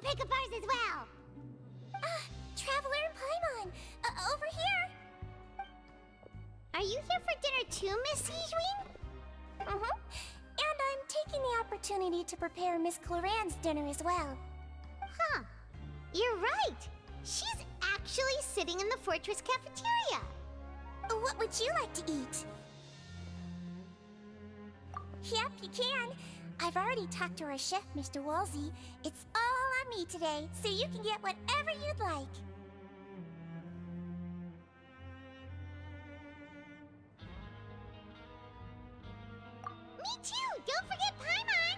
pick up ours as well. Traveler and Paimon, over here. Are you here for dinner too, Miss Sijwin? Mm-hmm. And I'm taking the opportunity to prepare Miss Cloran's dinner as well. Huh. You're right. She's actually sitting in the fortress cafeteria. What would you like to eat? Yep, you can. I've already talked to our chef, Mr. Wolsey. It's all on me today, so you can get whatever you'd like. Me too! Don't forget Paimon!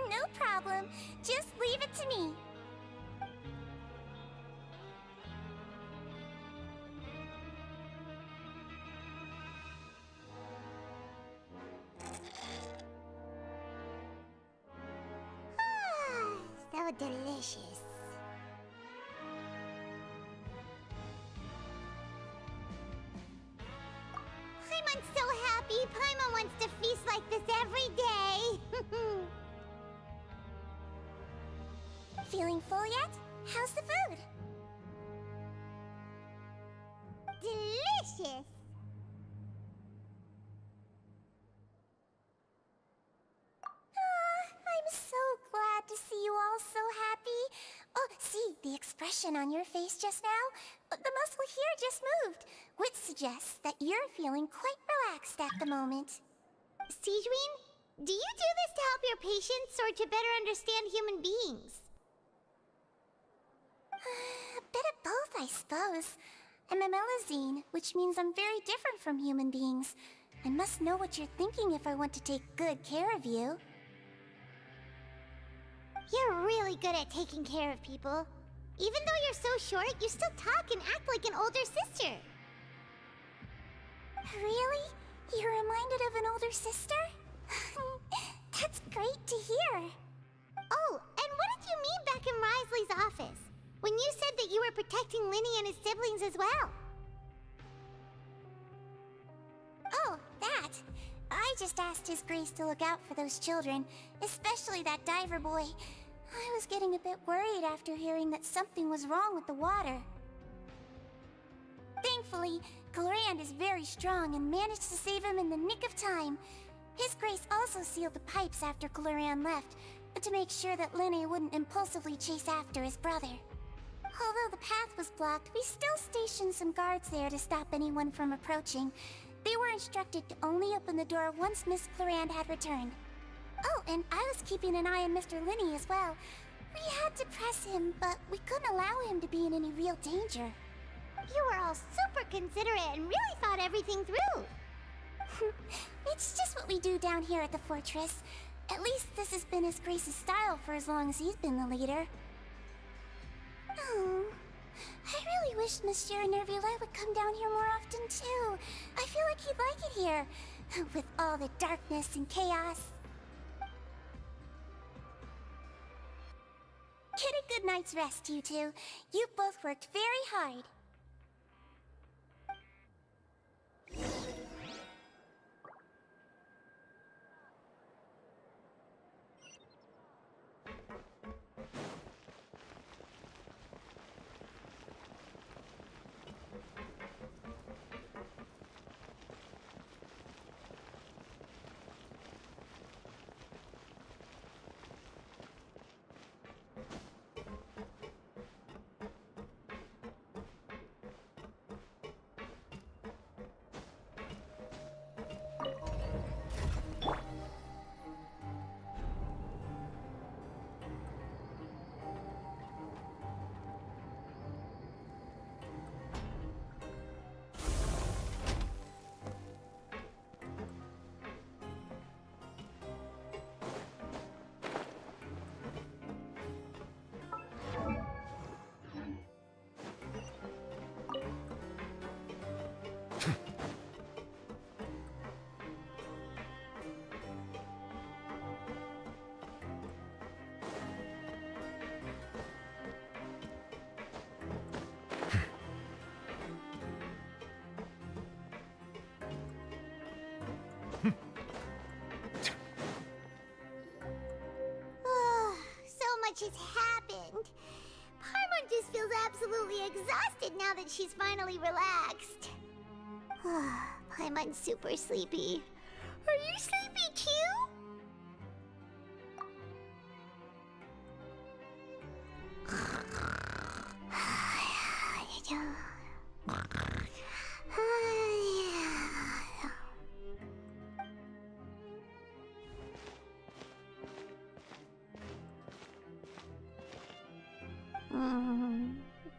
No problem. Just leave it to me. So delicious. Paimon's so happy. Paimon wants to feast like this every day. Feeling full yet? How's the food? Delicious. I'm so glad to see you all so happy. Oh, see, the expression on your face just now? The muscle here just moved, which suggests that you're feeling quite relaxed at the moment. Sijwin, do you do this to help your patients or to better understand human beings? A bit of both, I suppose. I'm a Melazine, which means I'm very different from human beings. I must know what you're thinking if I want to take good care of you. You're really good at taking care of people. Even though you're so short, you still talk and act like an older sister. Really? You're reminded of an older sister? That's great to hear. Oh, and what did you mean back in Risley's office? When you said that you were protecting Linny and his siblings as well? Oh, that. I just asked His Grace to look out for those children, especially that diver boy. I was getting a bit worried after hearing that something was wrong with the water. Thankfully, Clorand is very strong and managed to save him in the nick of time. His Grace also sealed the pipes after Clorand left, to make sure that Linny wouldn't impulsively chase after his brother. Although the path was blocked, we still stationed some guards there to stop anyone from approaching. They were instructed to only open the door once Miss Clorand had returned. Oh, and I was keeping an eye on Mr. Linny as well. We had to press him, but we couldn't allow him to be in any real danger. You were all super considerate and really thought everything through. It's just what we do down here at the fortress. At least this has been His Grace's style for as long as he's been the leader. Oh, I really wish Monsieur Nervula would come down here more often too. I feel like he'd like it here, with all the darkness and chaos. Get a good night's rest, you two. You both worked very hard. just happened. Paimon just feels absolutely exhausted now that she's finally relaxed. Paimon's super sleepy. Are you sleepy too?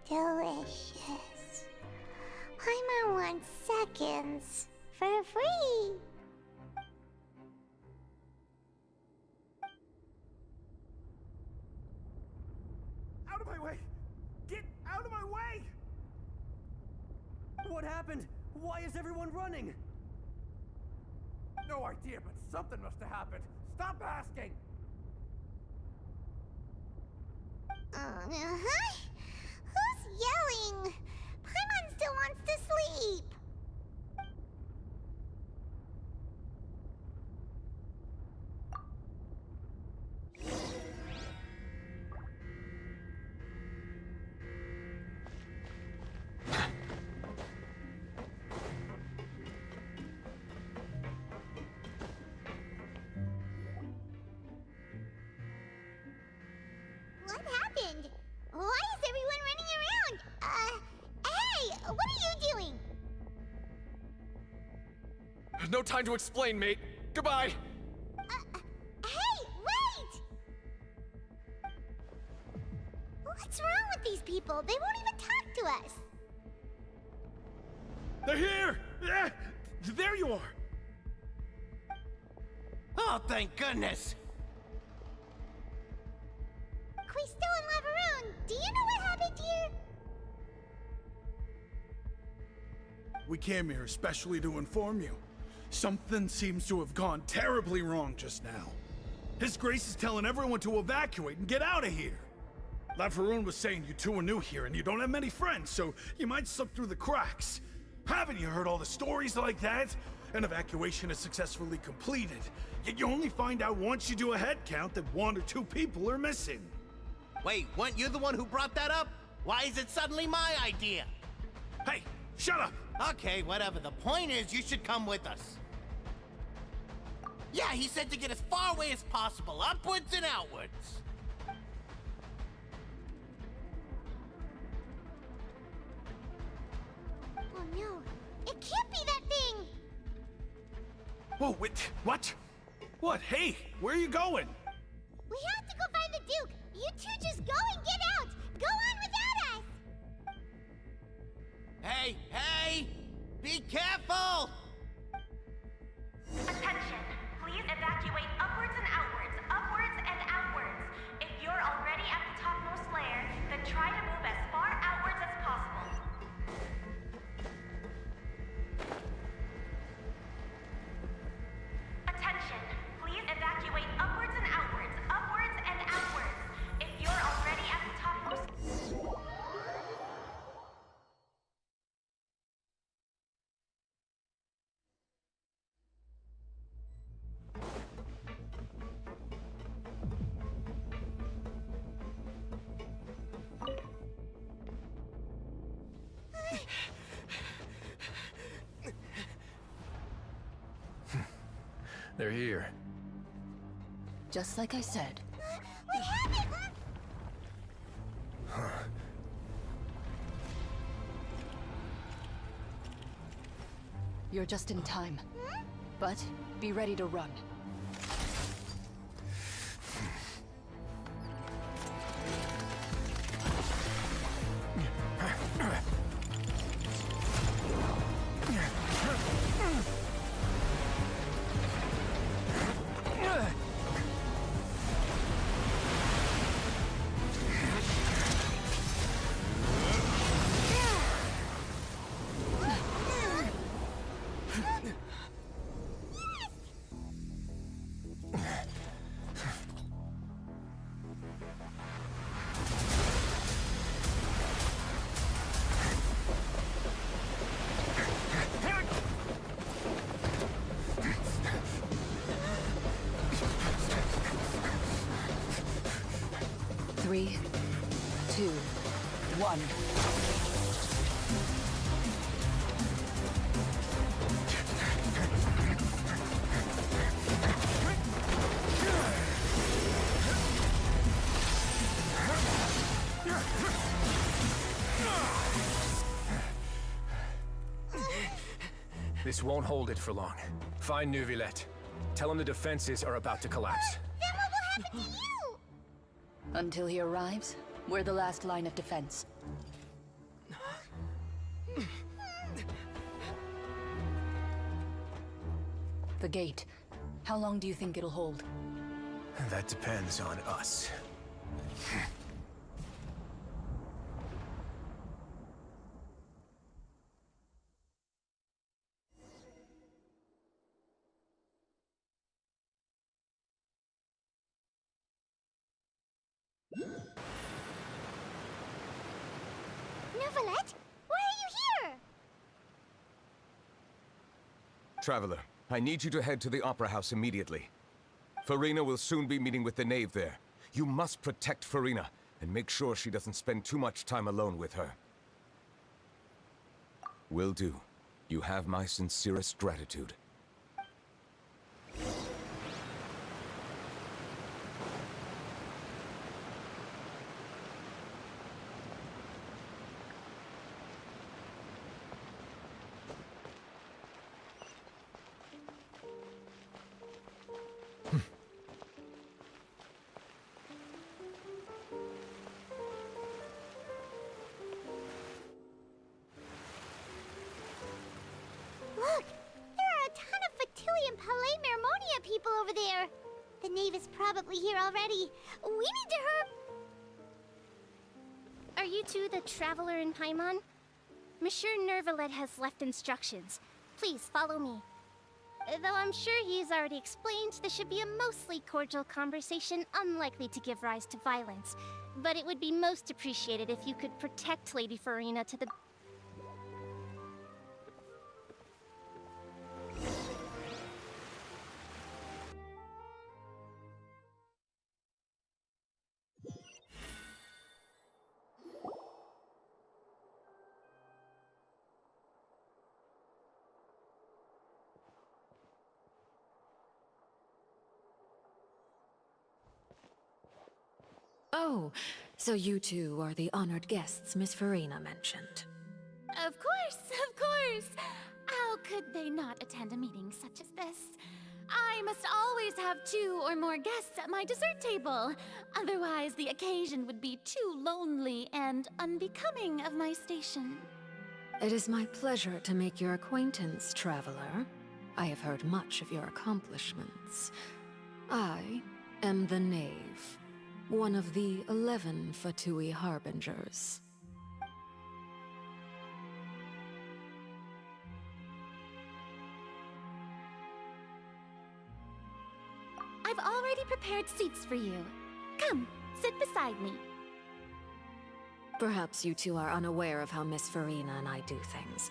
Delicious. Paimon wants seconds for free. Out of my way! Get out of my way! What happened? Why is everyone running? No idea, but something must have happened. Stop asking! Uh-huh. Who's yelling? Paimon still wants to sleep. What happened? Why is everyone running around? Hey, what are you doing? No time to explain, mate. Goodbye. Hey, wait! What's wrong with these people? They won't even talk to us. They're here! There you are! Oh, thank goodness! Quisto and Lavaroon, do you know what happened here? We came here especially to inform you. Something seems to have gone terribly wrong just now. His Grace is telling everyone to evacuate and get out of here. Lavaroon was saying you two are new here and you don't have many friends, so you might slip through the cracks. Haven't you heard all the stories like that? An evacuation is successfully completed, yet you only find out once you do a head count that 1 or 2 people are missing. Wait, weren't you the one who brought that up? Why is it suddenly my idea? Hey, shut up! Okay, whatever. The point is, you should come with us. Yeah, he said to get as far away as possible, upwards and outwards. Oh no, it can't be that thing! Whoa, wait, what? What? Hey, where are you going? We have to go find the Duke! You two just go and get out! Go on without us! Hey, hey! Be careful! Attention! Please evacuate upwards and outwards, upwards and outwards. If you're already at the topmost layer, then try to move as far outwards as possible. Attention! Please evacuate upwards and outwards, upwards and outwards. If you're already at the topmost... They're here. Just like I said. What happened? You're just in time. But be ready to run. 3, 2, 1. This won't hold it for long. Find Neuvillette. Tell him the defenses are about to collapse. Then what will happen to you? Until he arrives, we're the last line of defense. The gate. How long do you think it'll hold? That depends on us. Neuvillette, why are you here? Traveler, I need you to head to the Opera House immediately. Farina will soon be meeting with the knave there. You must protect Farina, and make sure she doesn't spend too much time alone with her. Will do. You have my sincerest gratitude. Look, there are a ton of Fatui and Palais Mermonia people over there. The knave is probably here already. We need to Are you two the Traveler and Paimon? Monsieur Neuvillette has left instructions. Please follow me. Though I'm sure he's already explained, this should be a mostly cordial conversation, unlikely to give rise to violence. But it would be most appreciated if you could protect Lady Farina to the... Oh, so you two are the honored guests Miss Farina mentioned. Of course, of course! How could they not attend a meeting such as this? I must always have 2 or more guests at my dessert table. Otherwise, the occasion would be too lonely and unbecoming of my station. It is my pleasure to make your acquaintance, traveler. I have heard much of your accomplishments. I am the Knave, one of the 11 Fatui Harbingers. I've already prepared seats for you. Come, sit beside me. Perhaps you two are unaware of how Miss Farina and I do things.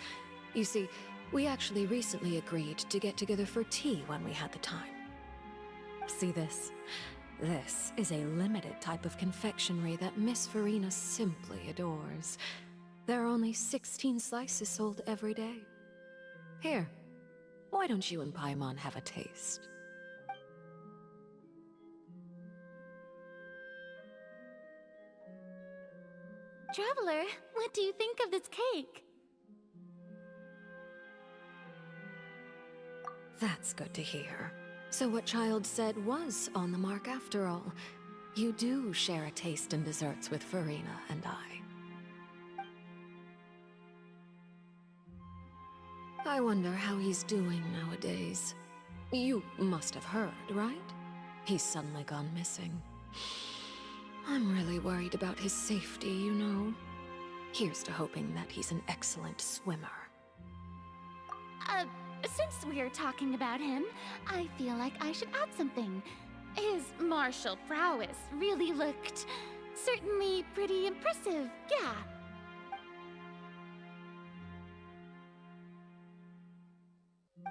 You see, we actually recently agreed to get together for tea when we had the time. See this? This is a limited type of confectionery that Miss Farina simply adores. There are only 16 slices sold every day. Here, why don't you and Paimon have a taste? Traveler, what do you think of this cake? That's good to hear. So what Child said was on the mark after all. You do share a taste in desserts with Farina and I wonder how he's doing nowadays. You must have heard, right? He's suddenly gone missing. I'm really worried about his safety, you know. Here's to hoping that he's an excellent swimmer. Since we're talking about him, I feel like I should add something. His martial prowess really looked certainly pretty impressive, yeah.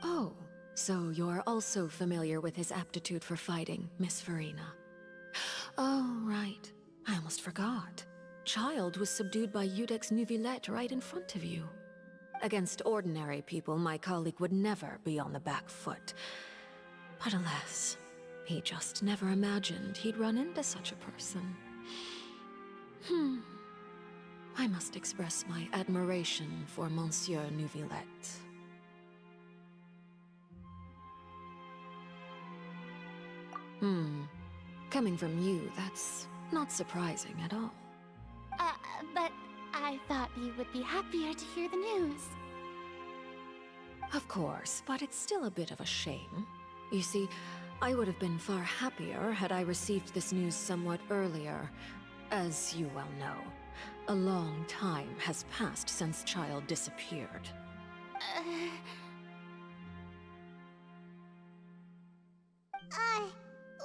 Oh, so you're also familiar with his aptitude for fighting, Miss Farina. Oh, right. I almost almost forgot. Child was subdued by Eudex Neuvillette right in front of you. Against ordinary people, my colleague would never be on the back foot. But alas, he just never imagined he'd run into such a person. I must express my admiration for Monsieur Neuvillette. Coming from you, that's not surprising at all. But I thought you would be happier to hear the news. Of course, but it's still a bit of a shame. You see, I would have been far happier had I received this news somewhat earlier. As you well know, a long time has passed since Child disappeared.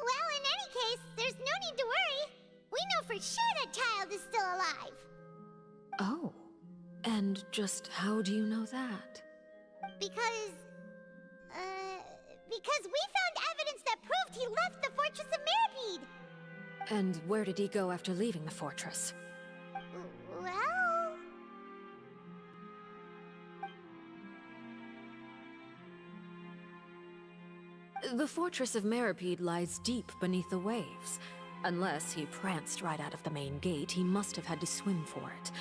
Well, in any case, there's no need to worry. We know for sure that Child is still alive. Oh, and just how do you know that? Because we found evidence that proved he left the Fortress of Mirapede. And where did he go after leaving the fortress? Well... The Fortress of Mirapede lies deep beneath the waves. Unless he pranced right out of the main gate, he must have had to swim for it.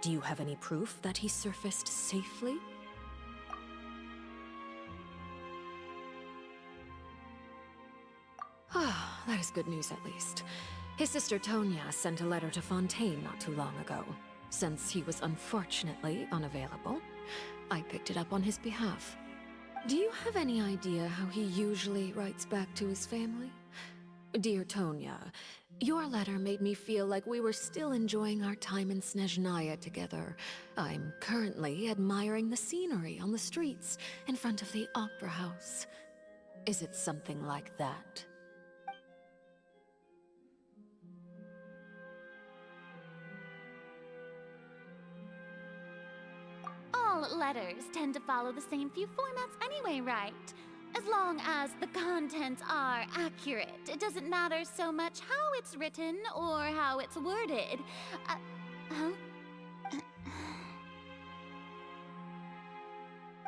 Do you have any proof that he surfaced safely? Ah, that is good news at least. His sister Tonya sent a letter to Fontaine not too long ago. Since he was unfortunately unavailable, I picked it up on his behalf. Do you have any idea how he usually writes back to his family? Dear Tonya, your letter made me feel like we were still enjoying our time in Snezhnaya together. I'm currently admiring the scenery on the streets in front of the Opera House. Is it something like that? All letters tend to follow the same few formats anyway, right? As long as the contents are accurate, it doesn't matter so much how it's written or how it's worded.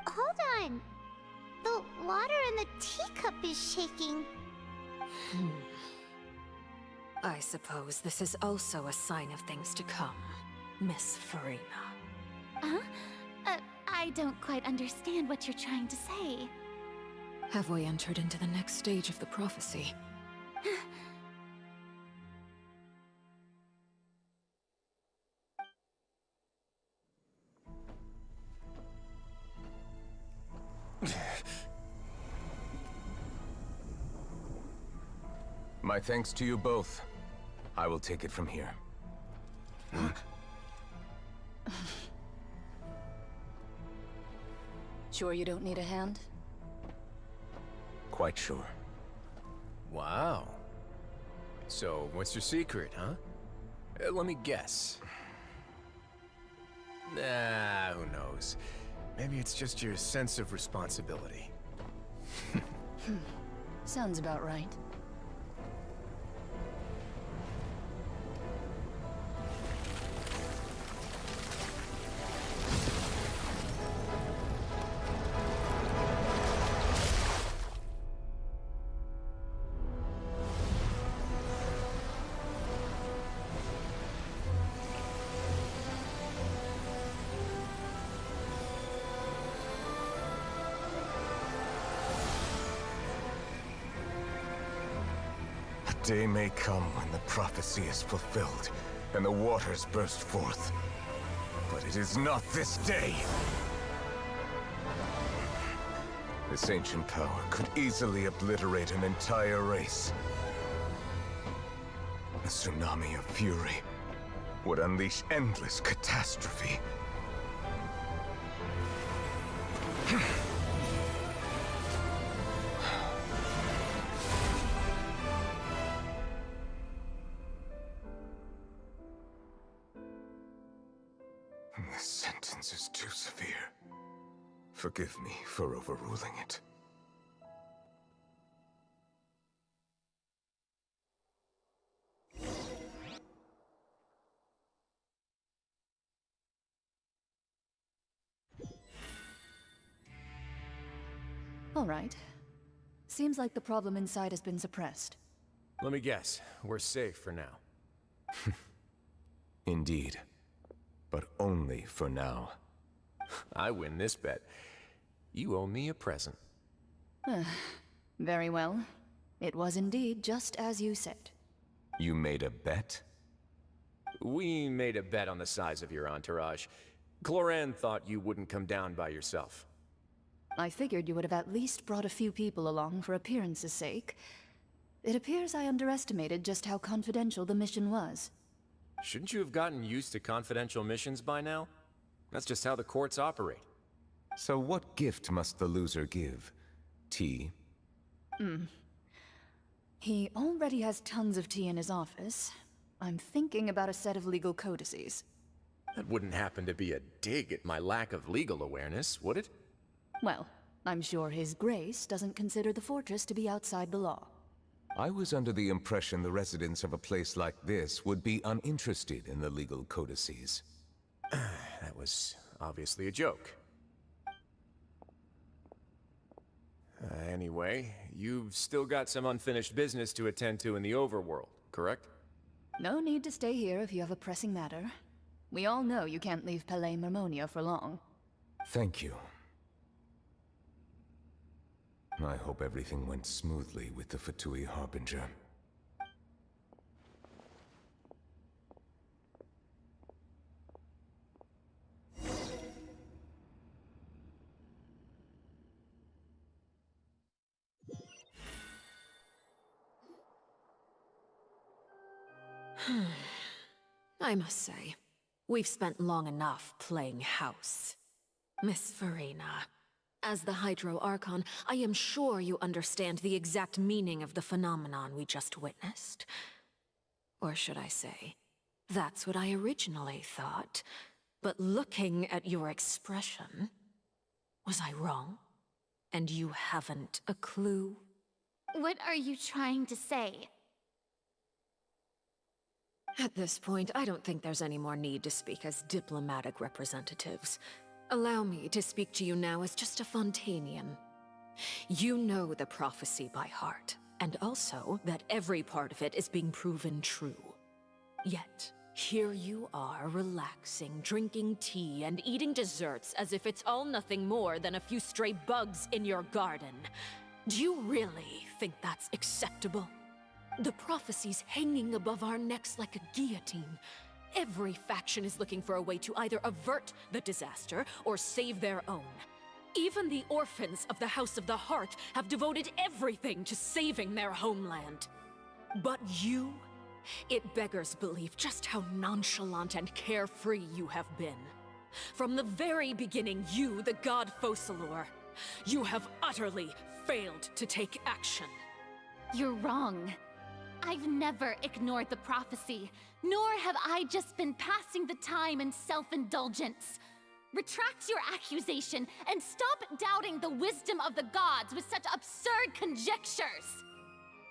Hold on. The water in the teacup is shaking. I suppose this is also a sign of things to come, Miss Farina. Huh? I don't quite understand what you're trying to say. Have we entered into the next stage of the prophecy? My thanks to you both. I will take it from here. Sure you don't need a hand? Quite sure. Wow. So, what's your secret, huh? Let me guess. Nah, who knows? Maybe it's just your sense of responsibility. Sounds about right. A day may come when the prophecy is fulfilled, and the waters burst forth. But it is not this day! This ancient power could easily obliterate an entire race. A tsunami of fury would unleash endless catastrophe. This sentence is too severe. Forgive me for overruling it. All right. Seems like the problem inside has been suppressed. Let me guess. We're safe for now. Indeed. But only for now. I win this bet. You owe me a present. Very well. It was indeed just as you said. You made a bet? We made a bet on the size of your entourage. Cloran thought you wouldn't come down by yourself. I figured you would have at least brought a few people along for appearance's sake. It appears I underestimated just how confidential the mission was. Shouldn't you have gotten used to confidential missions by now? That's just how the courts operate. So what gift must the loser give? Tea? He already has tons of tea in his office. I'm thinking about a set of legal codices. That wouldn't happen to be a dig at my lack of legal awareness, would it? Well, I'm sure His Grace doesn't consider the fortress to be outside the law. I was under the impression the residents of a place like this would be uninterested in the legal codices. That was obviously a joke. Anyway, you've still got some unfinished business to attend to in the overworld, correct? No need to stay here if you have a pressing matter. We all know you can't leave Palais Mermonia for long. Thank you. I hope everything went smoothly with the Fatui Harbinger. I must say, we've spent long enough playing house. Miss Farina, as the Hydro Archon, I am sure you understand the exact meaning of the phenomenon we just witnessed. Or should I say, that's what I originally thought. But looking at your expression, was I wrong? And you haven't a clue? What are you trying to say? At this point, I don't think there's any more need to speak as diplomatic representatives. Allow me to speak to you now as just a Fontanian. You know the prophecy by heart, and also that every part of it is being proven true. Yet, here you are relaxing, drinking tea, and eating desserts as if it's all nothing more than a few stray bugs in your garden. Do you really think that's acceptable? The prophecy's hanging above our necks like a guillotine. Every faction is looking for a way to either avert the disaster or save their own. Even the orphans of the House of the Heart have devoted everything to saving their homeland. But you? It beggars belief just how nonchalant and carefree you have been. From the very beginning, you, the god Focalor, you have utterly failed to take action. You're wrong. I've never ignored the prophecy, nor have I just been passing the time in self-indulgence. Retract your accusation and stop doubting the wisdom of the gods with such absurd conjectures!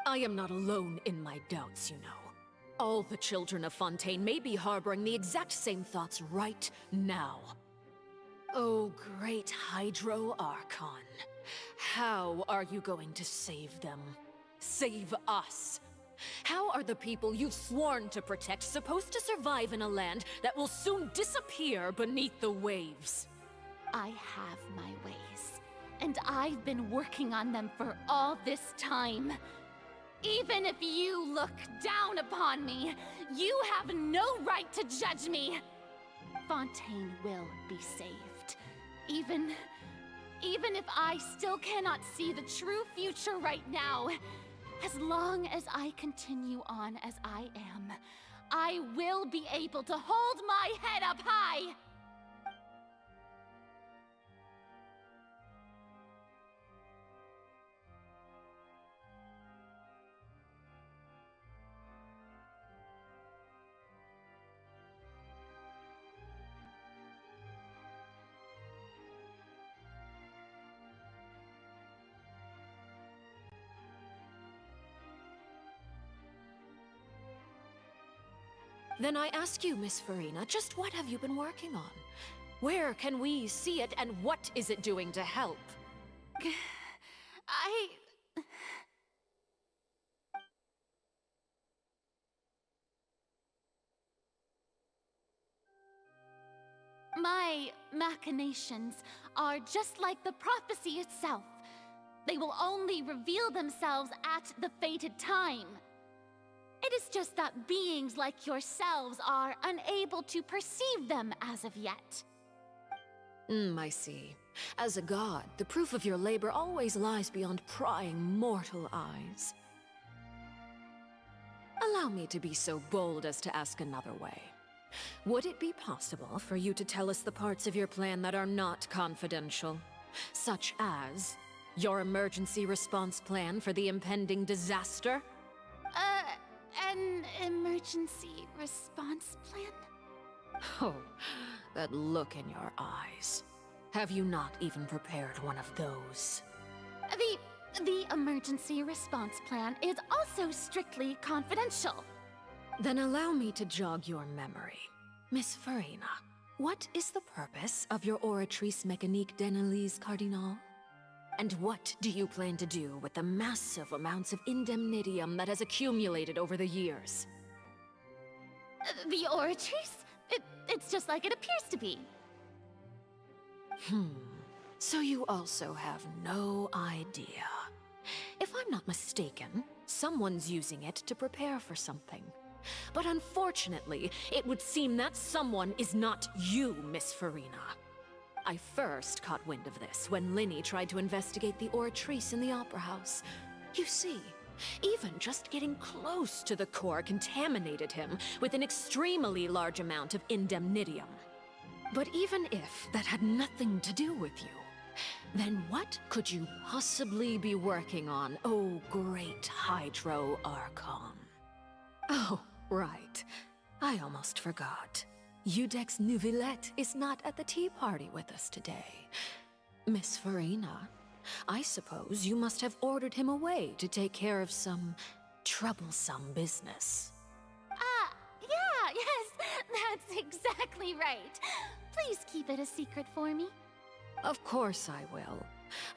I am not alone in my doubts, you know. All the children of Fontaine may be harboring the exact same thoughts right now. Oh, great Hydro Archon. How are you going to save them? Save us? How are the people you've sworn to protect supposed to survive in a land that will soon disappear beneath the waves? I have my ways, and I've been working on them for all this time. Even if you look down upon me, you have no right to judge me. Fontaine will be saved. Even if I still cannot see the true future right now, as long as I continue on as I am, I will be able to hold my head up high! Then I ask you, Miss Farina, just what have you been working on? Where can we see it, and what is it doing to help? My machinations are just like the prophecy itself. They will only reveal themselves at the fated time. It is just that beings like yourselves are unable to perceive them as of yet. I see. As a god, the proof of your labor always lies beyond prying mortal eyes. Allow me to be so bold as to ask another way. Would it be possible for you to tell us the parts of your plan that are not confidential? Such as your emergency response plan for the impending disaster? An emergency response plan? Oh, that look in your eyes. Have you not even prepared one of those? The emergency response plan is also strictly confidential. Then allow me to jog your memory. Miss Farina, what is the purpose of your Oratrice Mécanique d'Analyse Cardinal? And what do you plan to do with the massive amounts of indemnitium that has accumulated over the years? The Oratrice? It's just like it appears to be. So you also have no idea. If I'm not mistaken, someone's using it to prepare for something. But unfortunately, it would seem that someone is not you, Miss Farina. I first caught wind of this when Linny tried to investigate the Oratrice in the Opera House. You see, even just getting close to the core contaminated him with an extremely large amount of indemnitium. But even if that had nothing to do with you, then what could you possibly be working on, oh great Hydro Archon? Oh, right. I almost forgot. Udex Neuvillette is not at the tea party with us today. Miss Farina, I suppose you must have ordered him away to take care of some troublesome business. Yeah, yes, that's exactly right. Please keep it a secret for me. Of course I will.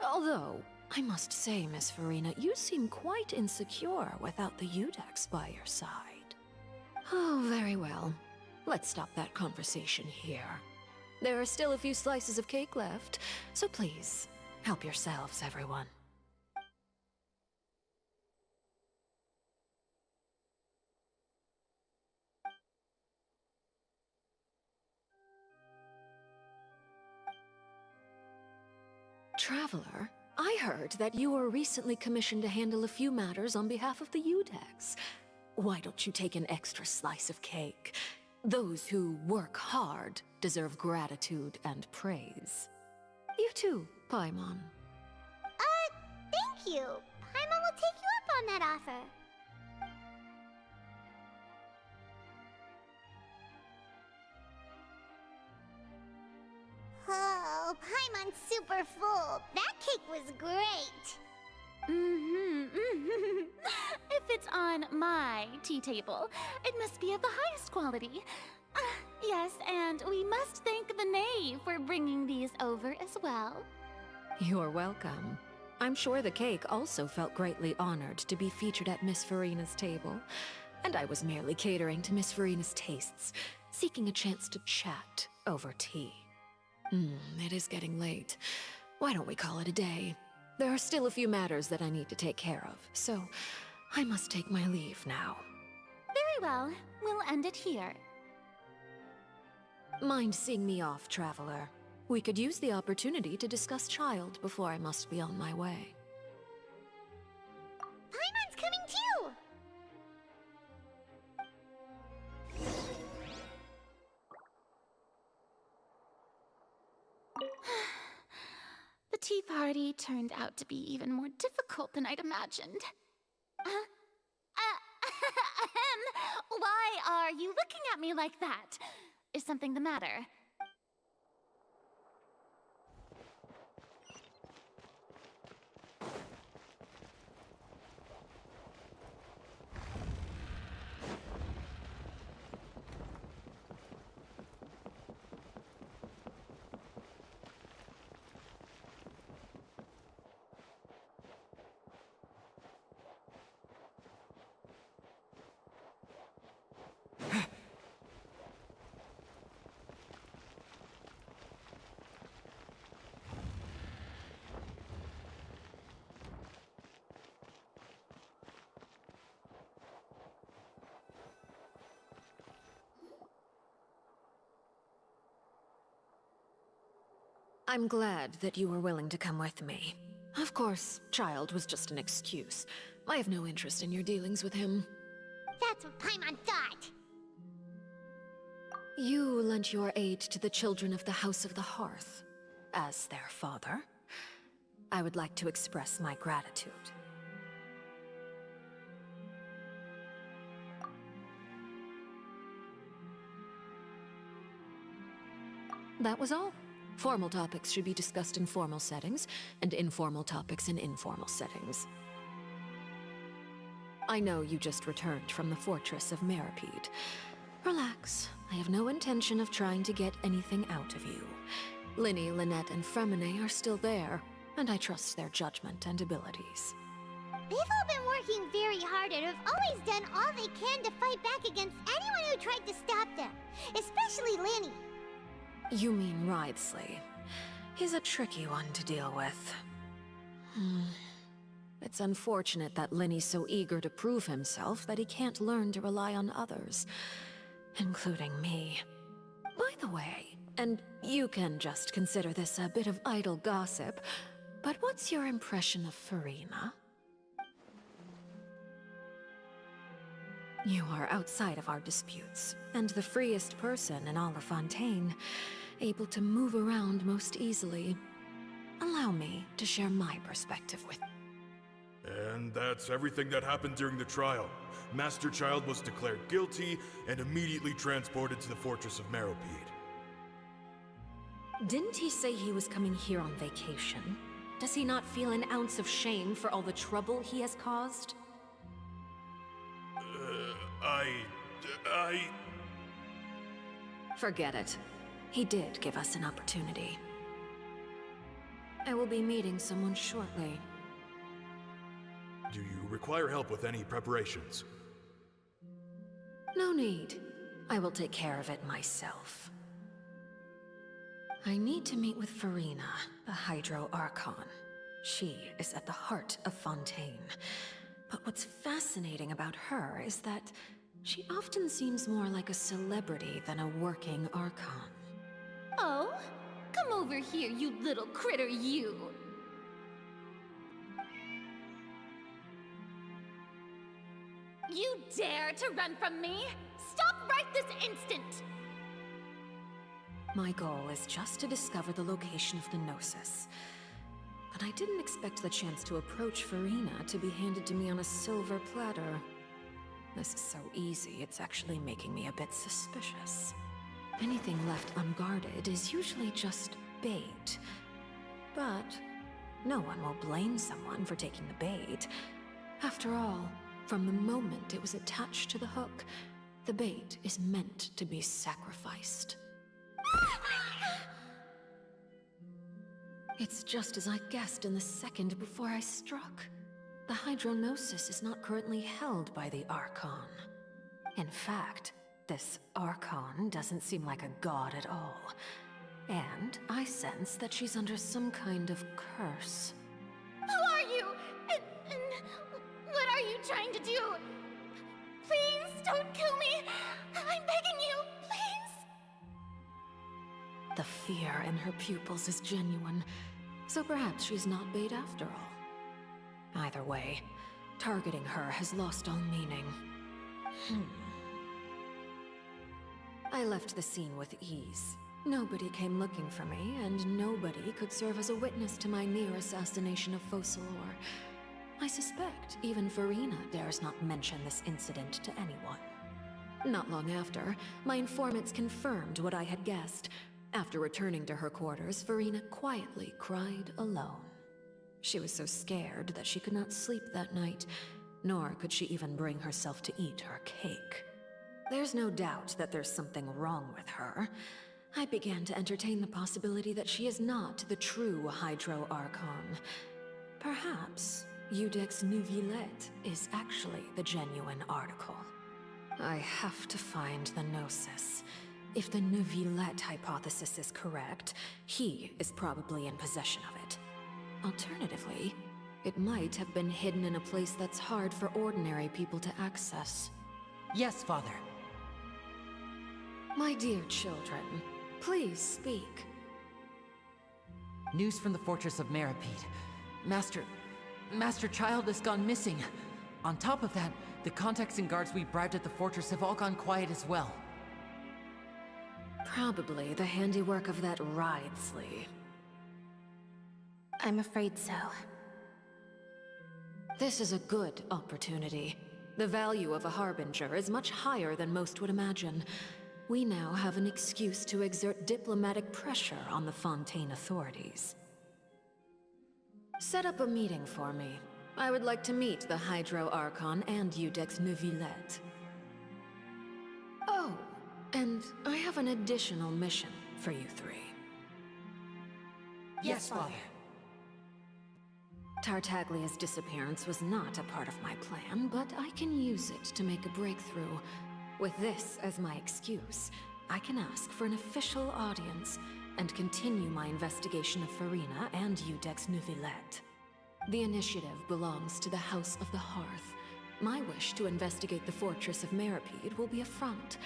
Although, I must say, Miss Farina, you seem quite insecure without the Udex by your side. Oh, very well. Let's stop that conversation here. There are still a few slices of cake left, so please, help yourselves, everyone. Traveler, I heard that you were recently commissioned to handle a few matters on behalf of the Udex. Why don't you take an extra slice of cake? Those who work hard deserve gratitude and praise. You too, Paimon. Thank you. Paimon will take you up on that offer. Oh, Paimon's super full. That cake was great. If it's on my tea table, it must be of the highest quality. Yes, and we must thank the knave for bringing these over as well. You're welcome. I'm sure the cake also felt greatly honored to be featured at Miss Farina's table. And I was merely catering to Miss Farina's tastes, seeking a chance to chat over tea. It is getting late. Why don't we call it a day? There are still a few matters that I need to take care of, so I must take my leave now. Very well. We'll end it here. Mind seeing me off, Traveler? We could use the opportunity to discuss Child before I must be on my way. Paimon's coming too! The tea party turned out to be even more difficult than I'd imagined. Why are you looking at me like that? Is something the matter? I'm glad that you were willing to come with me. Of course, Child was just an excuse. I have no interest in your dealings with him. That's what Paimon thought. You lent your aid to the children of the House of the Hearth. As their father, I would like to express my gratitude. That was all. Formal topics should be discussed in formal settings, and informal topics in informal settings. I know you just returned from the fortress of Meripede. Relax. I have no intention of trying to get anything out of you. Linny, Lynette, and Fremine are still there, and I trust their judgment and abilities. They've all been working very hard and have always done all they can to fight back against anyone who tried to stop them, especially Linny. You mean Wriothesley. He's a tricky one to deal with. It's unfortunate that Linny's so eager to prove himself that he can't learn to rely on others, including me. By the way, and you can just consider this a bit of idle gossip, but what's your impression of Furina? You are outside of our disputes, and the freest person in all of Fontaine, able to move around most easily. Allow me to share my perspective with you. And that's everything that happened during the trial. Master Child was declared guilty and immediately transported to the Fortress of Meripede. Didn't he say he was coming here on vacation? Does he not feel an ounce of shame for all the trouble he has caused? Forget it. He did give us an opportunity. I will be meeting someone shortly. Do you require help with any preparations? No need. I will take care of it myself. I need to meet with Furina, the Hydro Archon. She is at the heart of Fontaine. But what's fascinating about her is that she often seems more like a celebrity than a working Archon. Oh? Come over here, you little critter, you! You dare to run from me? Stop right this instant! My goal is just to discover the location of the Gnosis. But I didn't expect the chance to approach Furina to be handed to me on a silver platter. This is so easy, it's actually making me a bit suspicious. Anything left unguarded is usually just bait. But no one will blame someone for taking the bait. After all, from the moment it was attached to the hook, the bait is meant to be sacrificed. It's just as I guessed in the second before I struck. The Hydronosis is not currently held by the Archon. In fact, this Archon doesn't seem like a god at all. And I sense that she's under some kind of curse. Who are you? And what are you trying to do? Please don't kill me! I'm begging you, please! The fear in her pupils is genuine, so perhaps she's not bait after all. Either way, targeting her has lost all meaning. I left the scene with ease. Nobody came looking for me, and nobody could serve as a witness to my near assassination of Focalor. I suspect even Furina dares not mention this incident to anyone. Not long after, my informants confirmed what I had guessed. After returning to her quarters, Furina quietly cried alone. She was so scared that she could not sleep that night, nor could she even bring herself to eat her cake. There's no doubt that there's something wrong with her. I began to entertain the possibility that she is not the true Hydro Archon. Perhaps Eudex Neuvillette is actually the genuine article. I have to find the Gnosis. If the Neuvillette hypothesis is correct, he is probably in possession of it. Alternatively, it might have been hidden in a place that's hard for ordinary people to access. Yes, Father. My dear children, please speak. News from the Fortress of Meripede. Master Child has gone missing. On top of that, the contacts and guards we bribed at the fortress have all gone quiet as well. Probably the handiwork of that Wriothesley. I'm afraid so. This is a good opportunity. The value of a Harbinger is much higher than most would imagine. We now have an excuse to exert diplomatic pressure on the Fontaine authorities. Set up a meeting for me. I would like to meet the Hydro Archon and Iudex Neuvillette. Oh, and I have an additional mission for you three. Yes, Father. Tartaglia's disappearance was not a part of my plan, but I can use it to make a breakthrough. With this as my excuse, I can ask for an official audience and continue my investigation of Farina and Iudex Neuvillette. The initiative belongs to the House of the Hearth. My wish to investigate the Fortress of Meripede will be a front.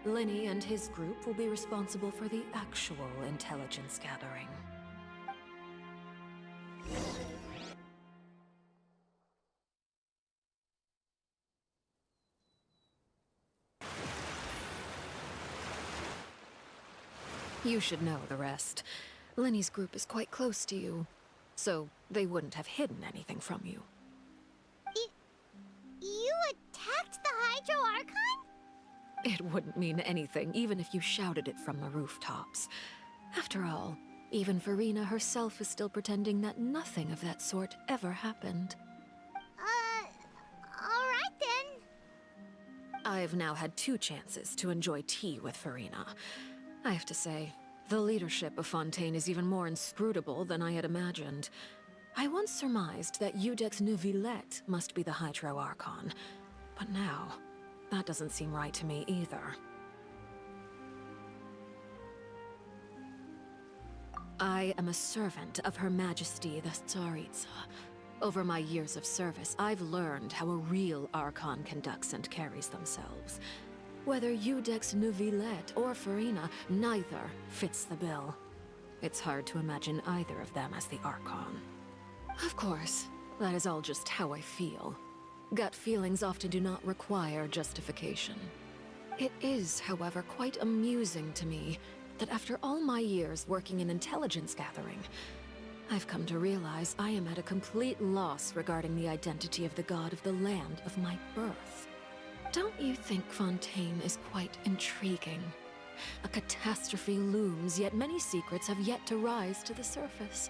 Linny and his group will be responsible for the actual intelligence gathering. You should know the rest. Linny's group is quite close to you, so they wouldn't have hidden anything from you. You attacked the Hydro Archon? It wouldn't mean anything, even if you shouted it from the rooftops. After all, even Farina herself is still pretending that nothing of that sort ever happened. Alright then. I've now had 2 chances to enjoy tea with Farina. I have to say, the leadership of Fontaine is even more inscrutable than I had imagined. I once surmised that Iudex Neuvillette must be the Hydro Archon, but now, that doesn't seem right to me either. I am a servant of Her Majesty the Tsaritsa. Over my years of service, I've learned how a real Archon conducts and carries themselves. Whether Iudex Neuvillette or Farina, neither fits the bill. It's hard to imagine either of them as the Archon. Of course, that is all just how I feel. Gut feelings often do not require justification. It is, however, quite amusing to me that after all my years working in intelligence gathering, I've come to realize I am at a complete loss regarding the identity of the god of the land of my birth. Don't you think Fontaine is quite intriguing? A catastrophe looms, yet many secrets have yet to rise to the surface.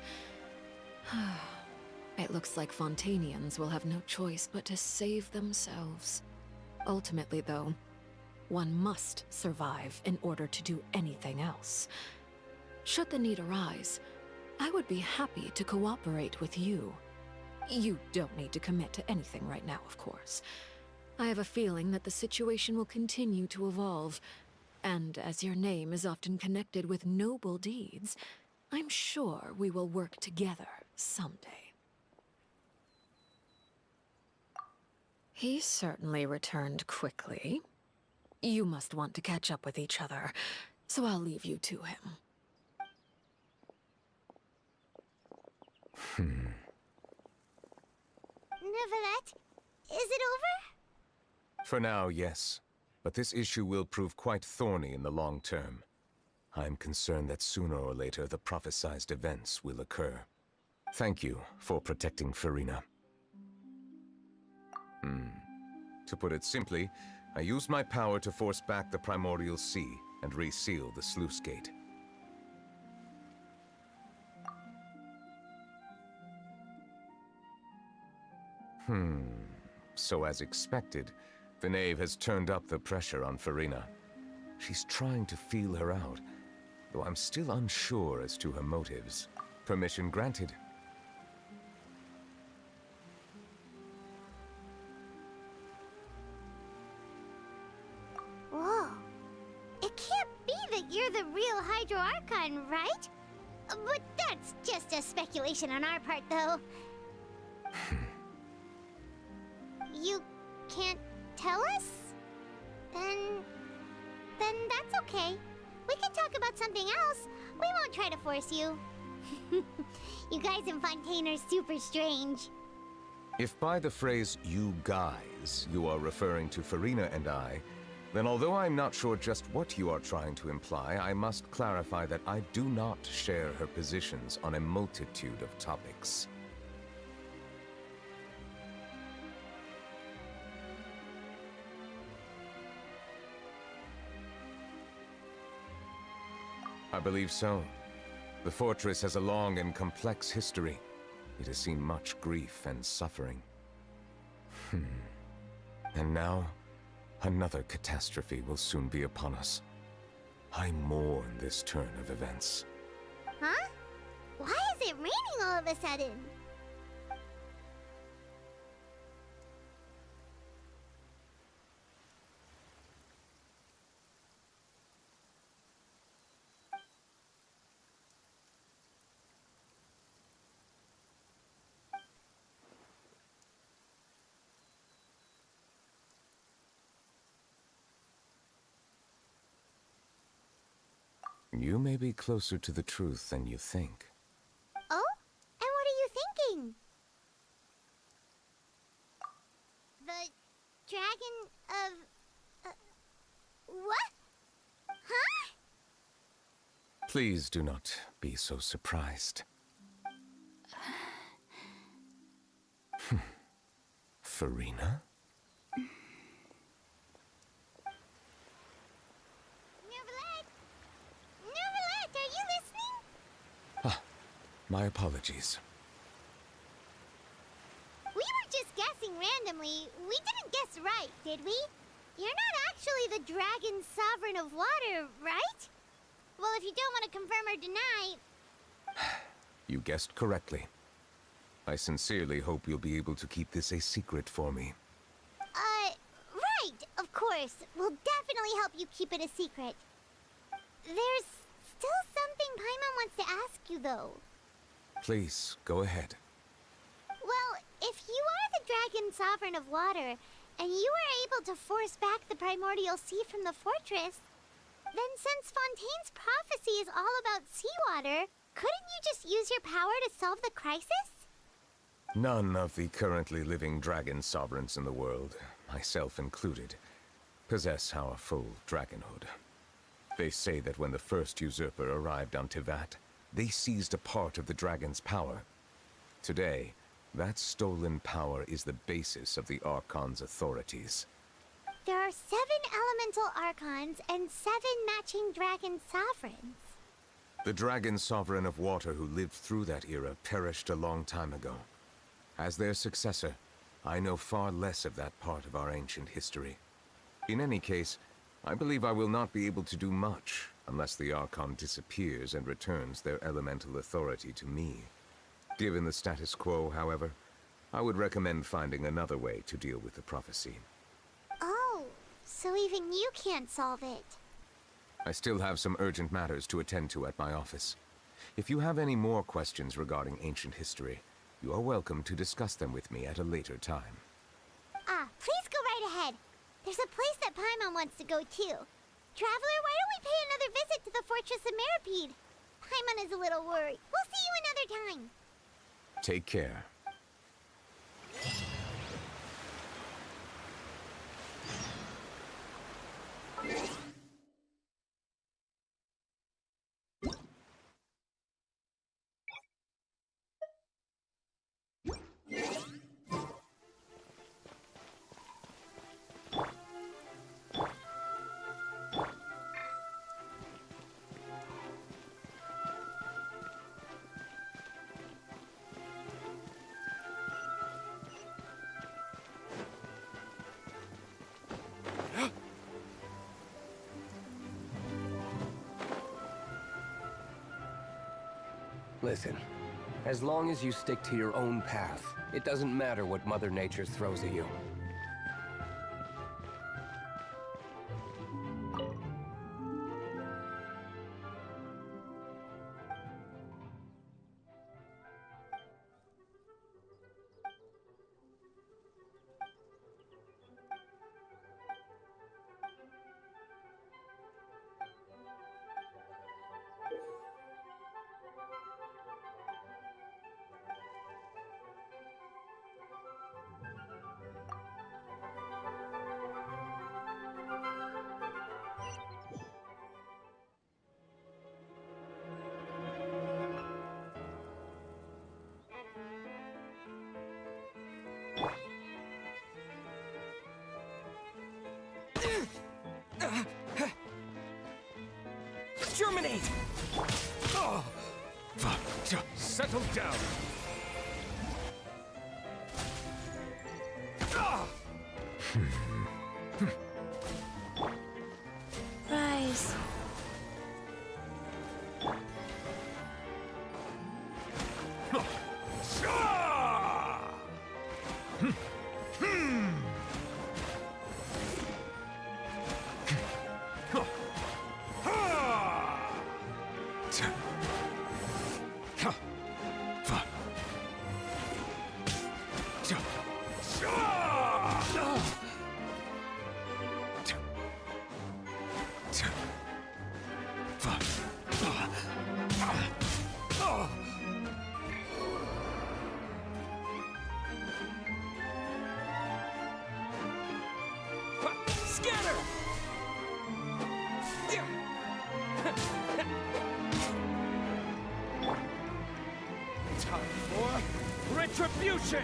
It looks like Fontainians will have no choice but to save themselves. Ultimately, though, one must survive in order to do anything else. Should the need arise, I would be happy to cooperate with you. You don't need to commit to anything right now, of course. I have a feeling that the situation will continue to evolve, and as your name is often connected with noble deeds, I'm sure we will work together someday. He certainly returned quickly. You must want to catch up with each other, so I'll leave you to him. Neuvillette, is it over? For now, yes. But this issue will prove quite thorny in the long term. I'm concerned that sooner or later the prophesized events will occur. Thank you for protecting Farina. To put it simply, I used my power to force back the Primordial Sea and reseal the sluice gate. So as expected, the Knave has turned up the pressure on Farina. She's trying to feel her out, though I'm still unsure as to her motives. Permission granted. Whoa. It can't be that you're the real Hydro Archon, right? But that's just a speculation on our part, though. You can't tell us? Then that's okay. We can talk about something else. We won't try to force you. You guys in Fontaine are super strange. If by the phrase, you guys, you are referring to Farina and I, then although I'm not sure just what you are trying to imply, I must clarify that I do not share her positions on a multitude of topics. I believe so. The fortress has a long and complex history. It has seen much grief and suffering. And now, another catastrophe will soon be upon us. I mourn this turn of events. Huh? Why is it raining all of a sudden? You may be closer to the truth than you think. Oh? And what are you thinking? The dragon of... what? Huh? Please do not be so surprised. Farina? Are you listening? Ah, my apologies. We were just guessing randomly. We didn't guess right, did we? You're not actually the dragon sovereign of water, right? Well, if you don't want to confirm or deny... You guessed correctly. I sincerely hope you'll be able to keep this a secret for me. Right, of course. We'll definitely help you keep it a secret. There's still something Paimon wants to ask you, though. Please, go ahead. Well, if you are the dragon sovereign of water, and you were able to force back the primordial sea from the fortress, then since Fontaine's prophecy is all about seawater, couldn't you just use your power to solve the crisis? None of the currently living dragon sovereigns in the world, myself included, possess our full dragonhood. They say that when the first usurper arrived on Tivat, they seized a part of the dragon's power. Today, that stolen power is the basis of the Archon's authorities. There are 7 elemental archons and 7 matching dragon sovereigns. The dragon sovereign of water who lived through that era perished a long time ago. As their successor, I know far less of that part of our ancient history. In any case, I believe I will not be able to do much unless the Archon disappears and returns their elemental authority to me. Given the status quo, however, I would recommend finding another way to deal with the prophecy. Oh, so even you can't solve it. I still have some urgent matters to attend to at my office. If you have any more questions regarding ancient history, you are welcome to discuss them with me at a later time. Please go right ahead. There's a place that Paimon wants to go too. Traveler, why don't we pay another visit to the Fortress of Meripede? Paimon is a little worried. We'll see you another time. Take care. Listen, as long as you stick to your own path, it doesn't matter what Mother Nature throws at you. Exterminate! Settle down. Rise. Scatter! Time for retribution!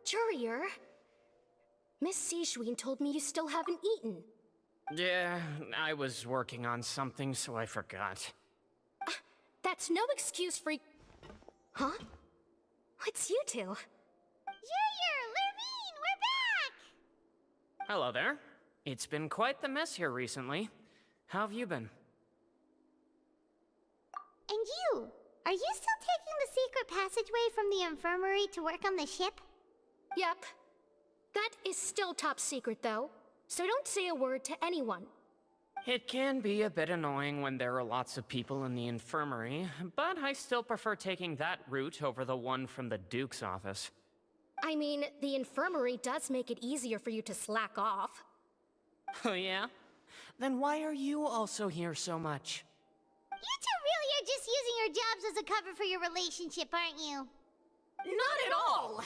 Jurier? Miss Sijwin told me you still haven't eaten. Yeah, I was working on something, so I forgot. That's no excuse for... Huh? It's you two. Junior, Lurvine, we're back! Hello there. It's been quite the mess here recently. How have you been? And you? Are you still taking the secret passageway from the infirmary to work on the ship? Yep. That is still top secret, though. So don't say a word to anyone. It can be a bit annoying when there are lots of people in the infirmary, but I still prefer taking that route over the one from the Duke's office. I mean, the infirmary does make it easier for you to slack off. Oh yeah? Then why are you also here so much? You two really are just using your jobs as a cover for your relationship, aren't you? Not at all!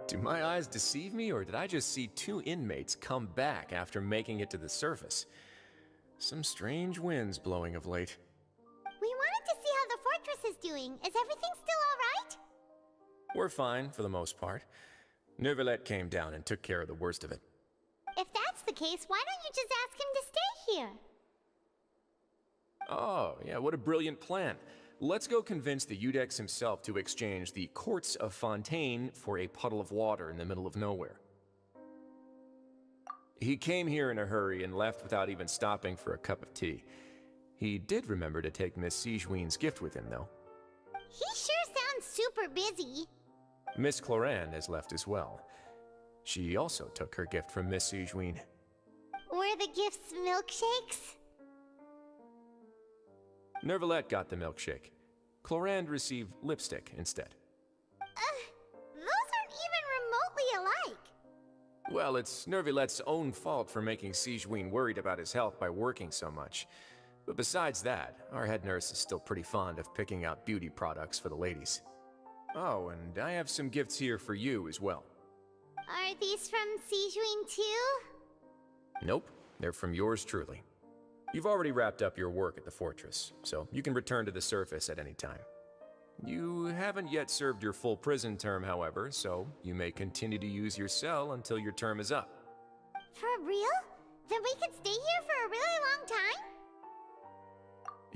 Do my eyes deceive me, or did I just see two inmates come back after making it to the surface? Some strange winds blowing of late. We wanted to see how the fortress is doing. Is everything still alright? We're fine, for the most part. Neuvillette came down and took care of the worst of it. If that's the case, why don't you just ask him to stay here? Oh, yeah, what a brilliant plan. Let's go convince the Udex himself to exchange the Courts of Fontaine for a puddle of water in the middle of nowhere. He came here in a hurry and left without even stopping for a cup of tea. He did remember to take Miss Sijwin's gift with him, though. He sure sounds super busy. Miss Cloran has left as well. She also took her gift from Miss Sijwin. Were the gifts milkshakes? Neuvillette got the milkshake. Clorand received lipstick instead. Those aren't even remotely alike. Well, it's Neuvillette's own fault for making Sijwin worried about his health by working so much. But besides that, our head nurse is still pretty fond of picking out beauty products for the ladies. Oh, and I have some gifts here for you as well. Are these from Sijwin too? Nope, they're from yours truly. You've already wrapped up your work at the fortress, so you can return to the surface at any time. You haven't yet served your full prison term, however, so you may continue to use your cell until your term is up. For real? Then we could stay here for a really long time?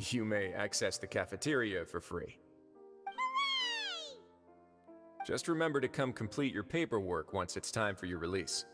You may access the cafeteria for free. Hooray! Just remember to come complete your paperwork once it's time for your release.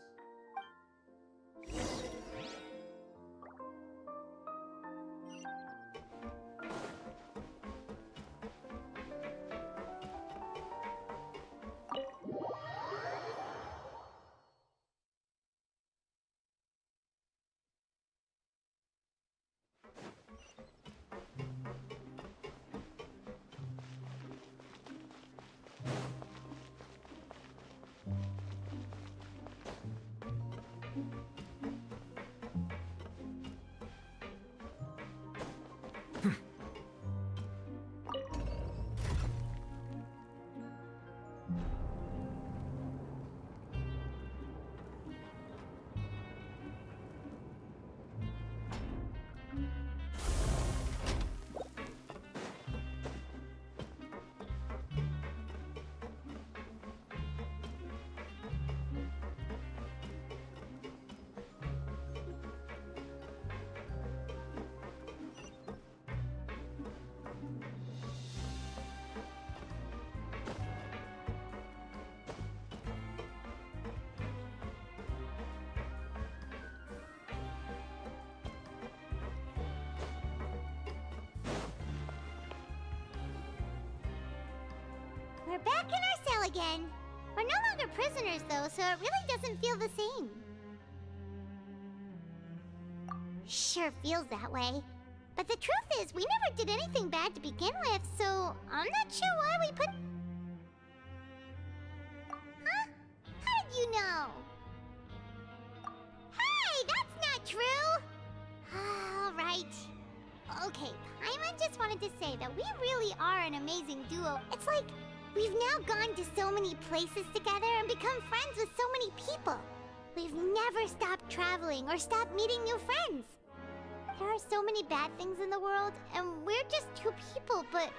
We're back in our cell again. We're no longer prisoners, though, so it really doesn't feel the same. Sure feels that way. But the truth is, we never did anything bad to begin with, so I'm not sure why we put... Huh? How did you know? Hey, that's true? Alright. Okay, Paimon just wanted to say that we really are an amazing duo. It's like we've now gone to so many places together and become friends with so many people. We've never stopped traveling or stopped meeting new friends. There are so many bad things in the world, and we're just two people, but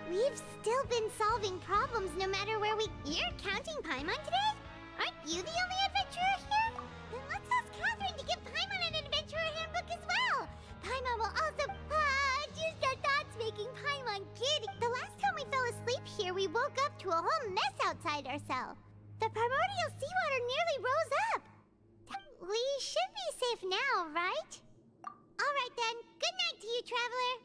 we've still been solving problems no matter where we... You're counting Paimon today? Aren't you the only adventurer here? Then let's ask Catherine to give Paimon an adventurer handbook as well. Paimon will also... just our thoughts making Paimon giddy. The last time we fell asleep here, we woke up to a whole mess outside our cell. The primordial seawater nearly rose up. We should be safe now, right? Alright then, good night to you, traveler.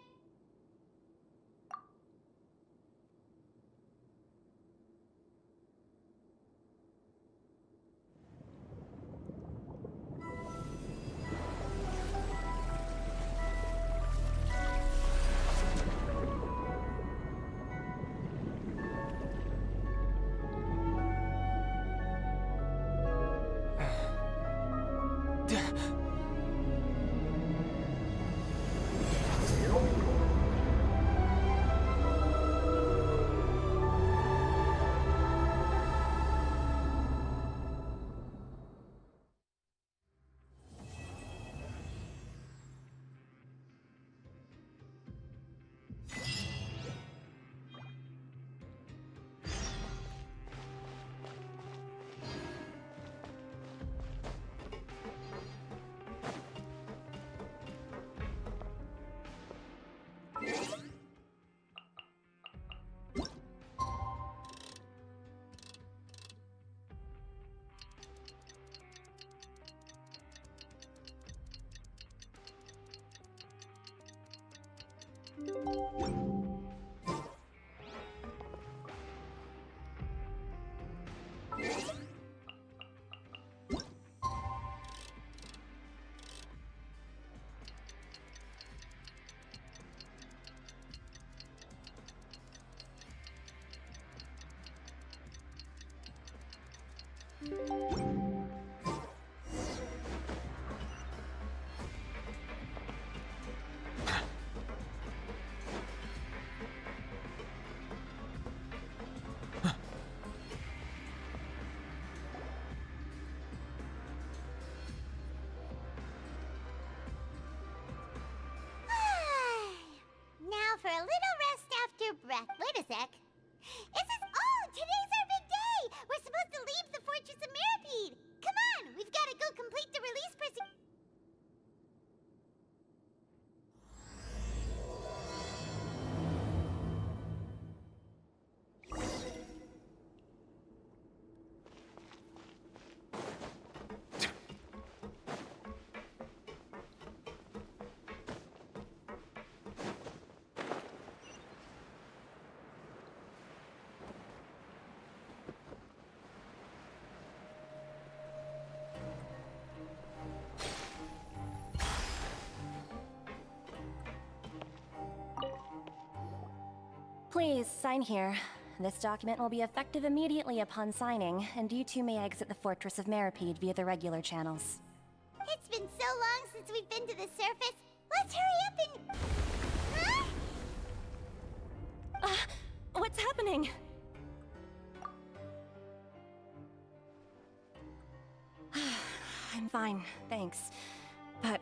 Now for a little rest after breath. Wait a sec. Today's our big day! We're supposed to leave the Fortress of Mirapede! Come on! We've got to go complete the release procedure. Please, sign here. This document will be effective immediately upon signing, and you two may exit the Fortress of Mirapede via the regular channels. It's been so long since we've been to the surface. Let's hurry up and... Huh? What's happening? I'm fine, thanks. But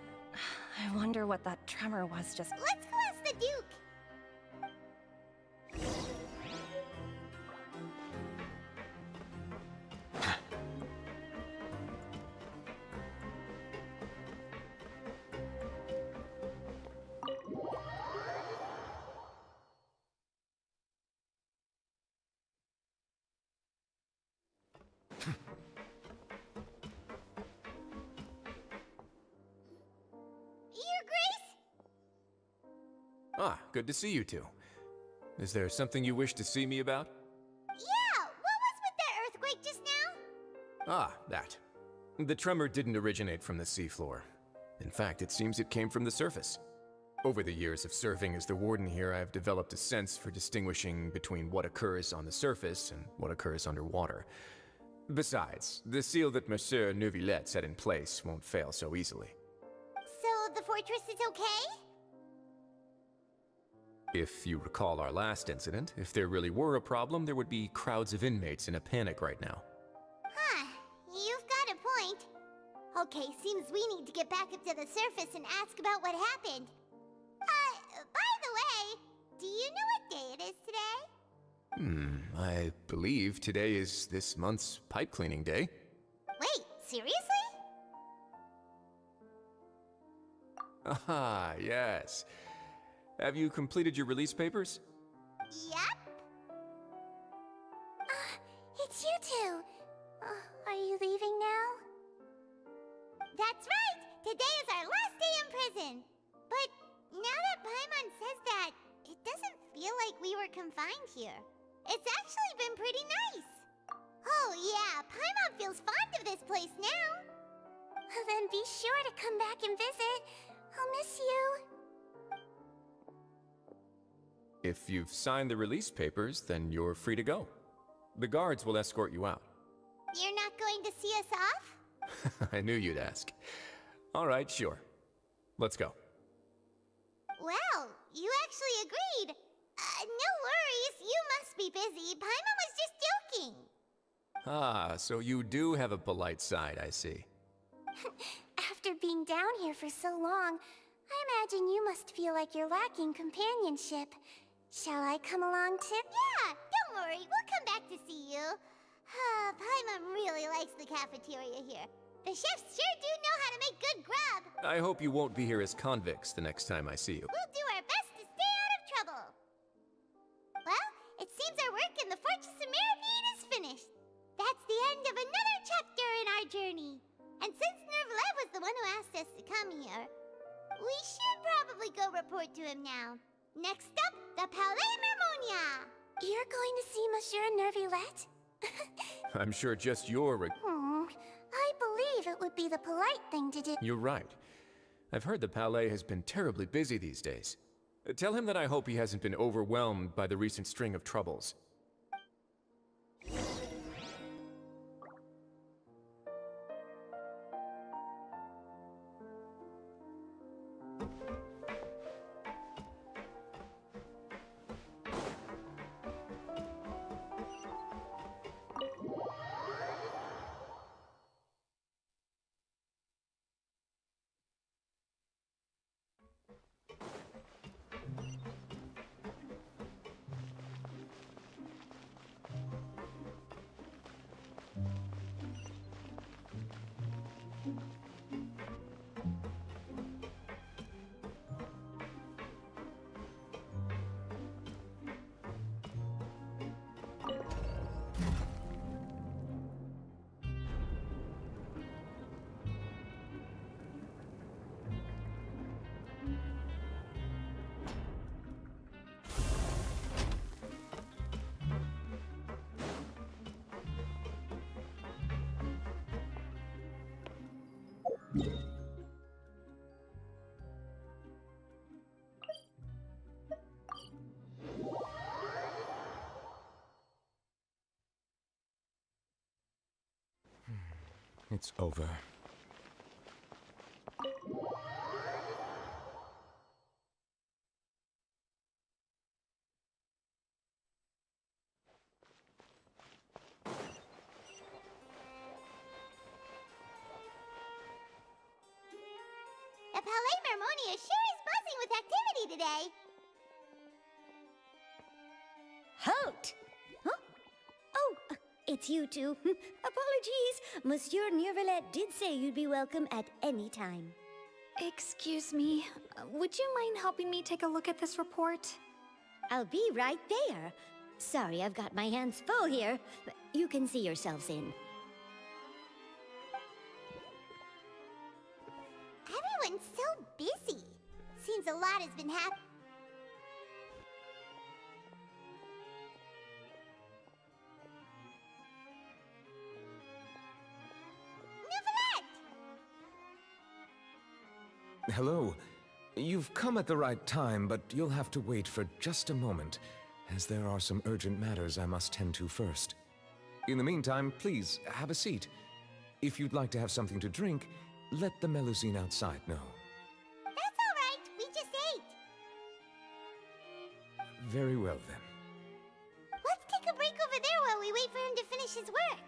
I wonder what that tremor was just... Let's go ask the Duke! Ah, good to see you two. Is there something you wish to see me about? Yeah, what was with that earthquake just now? Ah, that. The tremor didn't originate from the seafloor. In fact, it seems it came from the surface. Over the years of serving as the warden here, I have developed a sense for distinguishing between what occurs on the surface and what occurs underwater. Besides, the seal that Monsieur Neuvillette set in place won't fail so easily. the fortress is okay? If you recall our last incident, if there really were a problem, there would be crowds of inmates in a panic right now. Huh, you've got a point. Okay, seems we need to get back up to the surface and ask about what happened. By the way, do you know what day it is today? I believe today is this month's pipe cleaning day. Wait, seriously? Ah, yes. Have you completed your release papers? Yep. It's you two. Are you leaving now? That's right! Today is our last day in prison! But now that Paimon says that, it doesn't feel like we were confined here. It's actually been pretty nice! Oh yeah, Paimon feels fond of this place now! Then be sure to come back and visit. I'll miss you. If you've signed the release papers, then you're free to go. The guards will escort you out. You're not going to see us off? I knew you'd ask. All right, sure. Let's go. Well, you actually agreed. No worries, you must be busy. Paimon was just joking. Ah, so you do have a polite side, I see. After being down here for so long, I imagine you must feel like you're lacking companionship. Shall I come along too? Yeah, don't worry, we'll come back to see you. Paimon really likes the cafeteria here. The chefs sure do know how to make good grub. I hope you won't be here as convicts the next time I see you. We'll do our best to stay out of trouble. Well, it seems our work in the Fortress of Meripede is finished. That's the end of another chapter in our journey. And since Nervlet was the one who asked us to come here, we should probably go report to him now. Next up, the Palais Mermonia! You're going to see Monsieur Nervlet? I'm sure just your I believe it would be the polite thing to do. You're right. I've heard the Palais has been terribly busy these days. Tell him that I hope he hasn't been overwhelmed by the recent string of troubles. It's over. The Palais Mermonia sure is buzzing with activity today. Halt! Huh? Oh, it's you two. Apologies. Monsieur Nervlet did say you'd be welcome at any time. Excuse me, would you mind helping me take a look at this report? I'll be right there. Sorry, I've got my hands full here. You can see yourselves in. Everyone's so busy. Seems a lot has been happening. Hello. You've come at the right time, but you'll have to wait for just a moment, as there are some urgent matters I must tend to first. In the meantime, please, have a seat. If you'd like to have something to drink, let the Melusine outside know. Very well then. Let's take a break over there while we wait for him to finish his work.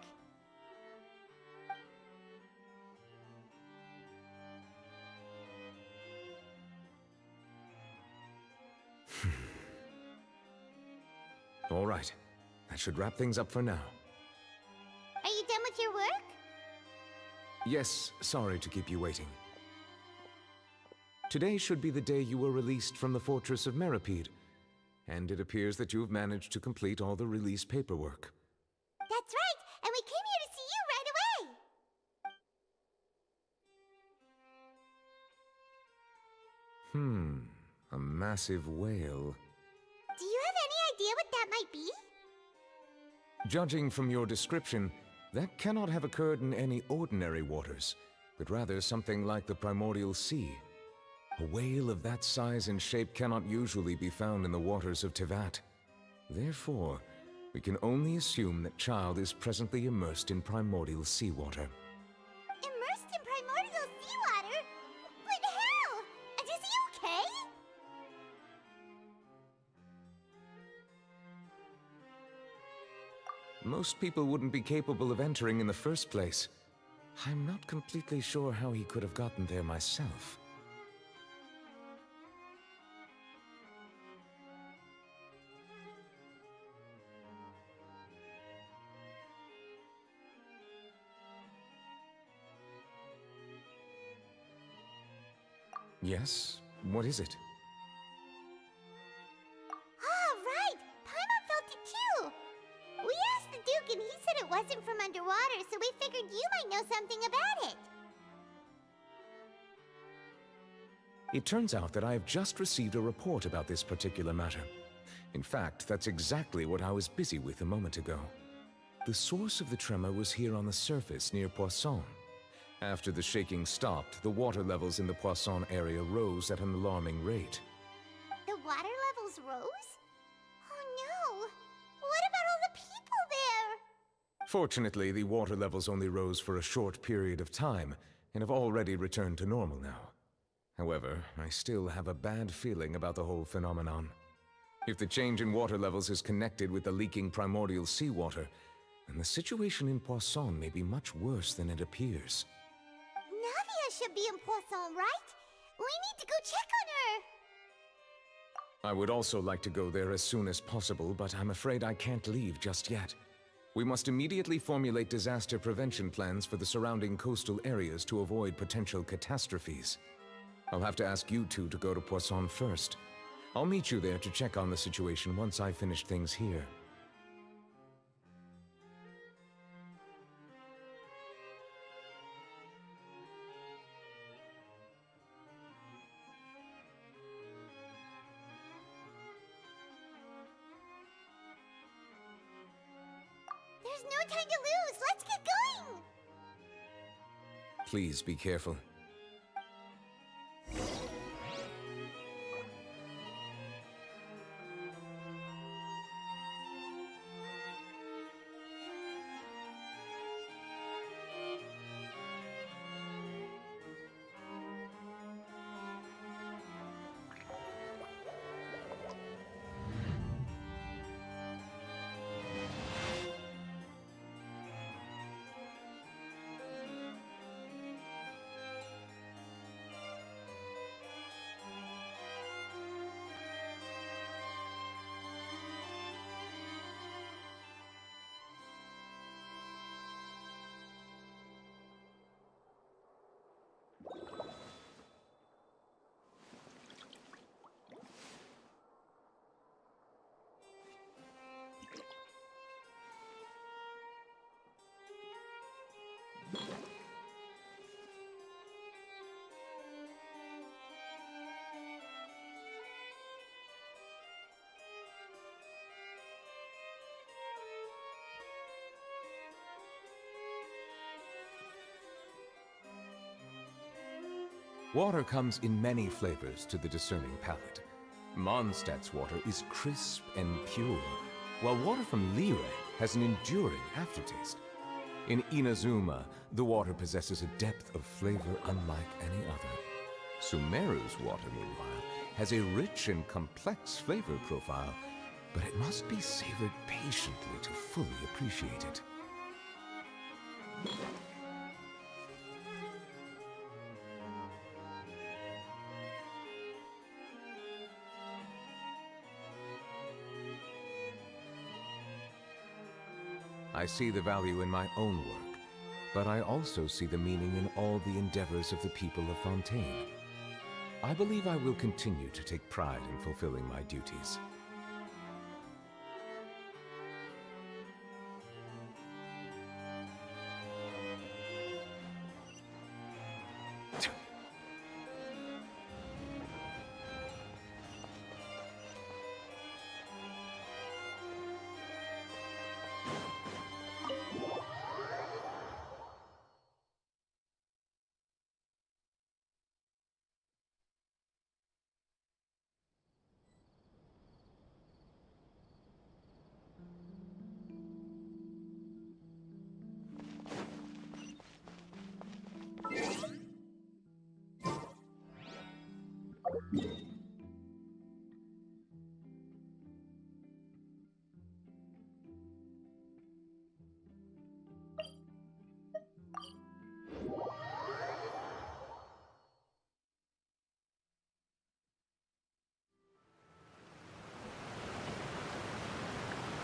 All right. That should wrap things up for now. Are you done with your work? Yes, sorry to keep you waiting. Today should be the day you were released from the Fortress of Meripede, and it appears that you've managed to complete all the release paperwork. That's right, and we came here to see you right away! A massive whale. Do you have any idea what that might be? Judging from your description, that cannot have occurred in any ordinary waters, but rather something like the primordial sea. A whale of that size and shape cannot usually be found in the waters of Tevat. Therefore, we can only assume that Child is presently immersed in primordial seawater. Immersed in primordial seawater? But how? And is he okay? Most people wouldn't be capable of entering in the first place. I'm not completely sure how he could have gotten there myself. Yes? What is it? Ah, right! Paimon felt it too! We asked the Duke and he said it wasn't from underwater, so we figured you might know something about it. It turns out that I have just received a report about this particular matter. In fact, that's exactly what I was busy with a moment ago. The source of the tremor was here on the surface near Poisson. After the shaking stopped, the water levels in the Poisson area rose at an alarming rate. The water levels rose? Oh no! What about all the people there? Fortunately, the water levels only rose for a short period of time, and have already returned to normal now. However, I still have a bad feeling about the whole phenomenon. If the change in water levels is connected with the leaking primordial seawater, then the situation in Poisson may be much worse than it appears. Navia should be in Poisson, right? We need to go check on her! I would also like to go there as soon as possible, but I'm afraid I can't leave just yet. We must immediately formulate disaster prevention plans for the surrounding coastal areas to avoid potential catastrophes. I'll have to ask you two to go to Poisson first. I'll meet you there to check on the situation once I've finished things here. There's no time to lose! Let's get going! Please be careful. Water comes in many flavors to the discerning palate. Mondstadt's water is crisp and pure, while water from Liyue has an enduring aftertaste. In Inazuma, the water possesses a depth of flavor unlike any other. Sumeru's water, meanwhile, has a rich and complex flavor profile but it must be savored patiently to fully appreciate it. I see the value in my own work, but I also see the meaning in all the endeavors of the people of Fontaine. I believe I will continue to take pride in fulfilling my duties.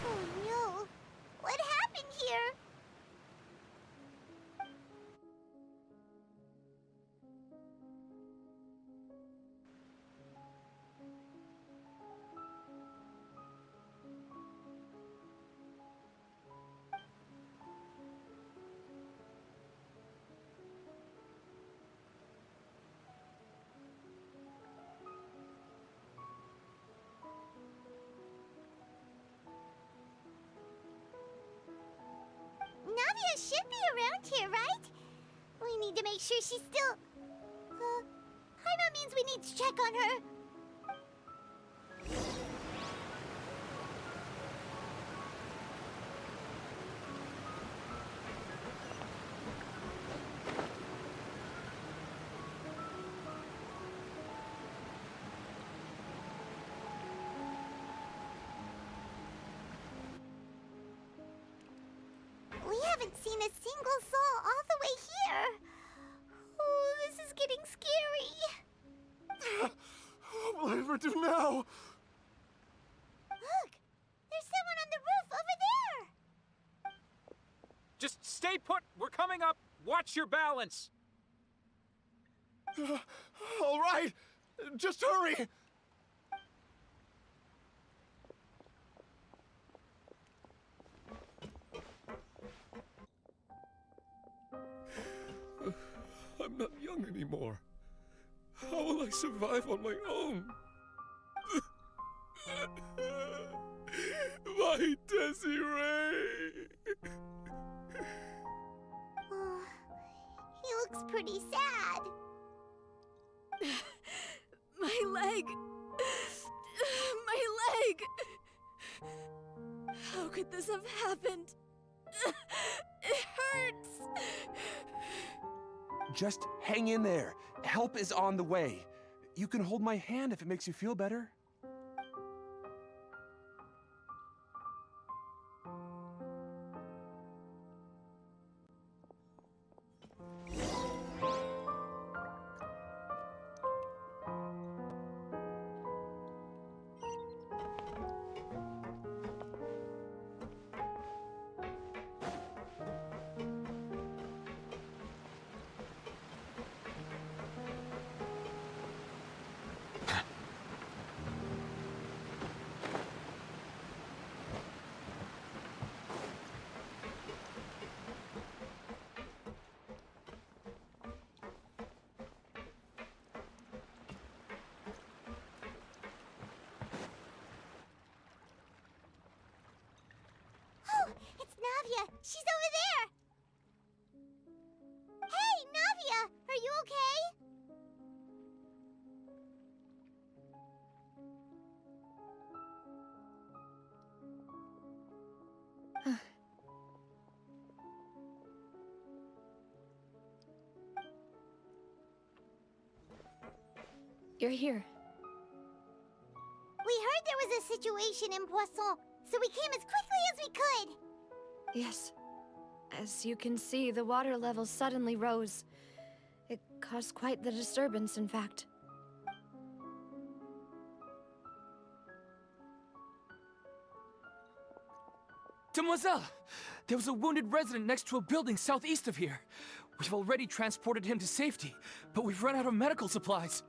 Oh no! What happened here? Navia should be around here, right? We need to make sure she's still... Paimon means we need to check on her. We haven't seen a single soul all the way here. Oh, this is getting scary. What will I ever do now? Look! There's someone on the roof over there! Just stay put! We're coming up! Watch your balance! All right! Just hurry! I'm not young anymore. How will I survive on my own? My Desiree! Oh, he looks pretty sad. My leg! My leg! How could this have happened? It hurts! Just hang in there. Help is on the way. You can hold my hand if it makes you feel better. Oh, it's Navia. She's over there. Hey, Navia, are you okay? You're here. We heard there was a situation in Poisson, so we came as quickly as we could. Yes. As you can see, the water level suddenly rose. It caused quite the disturbance, in fact. Demoiselle! There was a wounded resident next to a building southeast of here. We've already transported him to safety, but we've run out of medical supplies.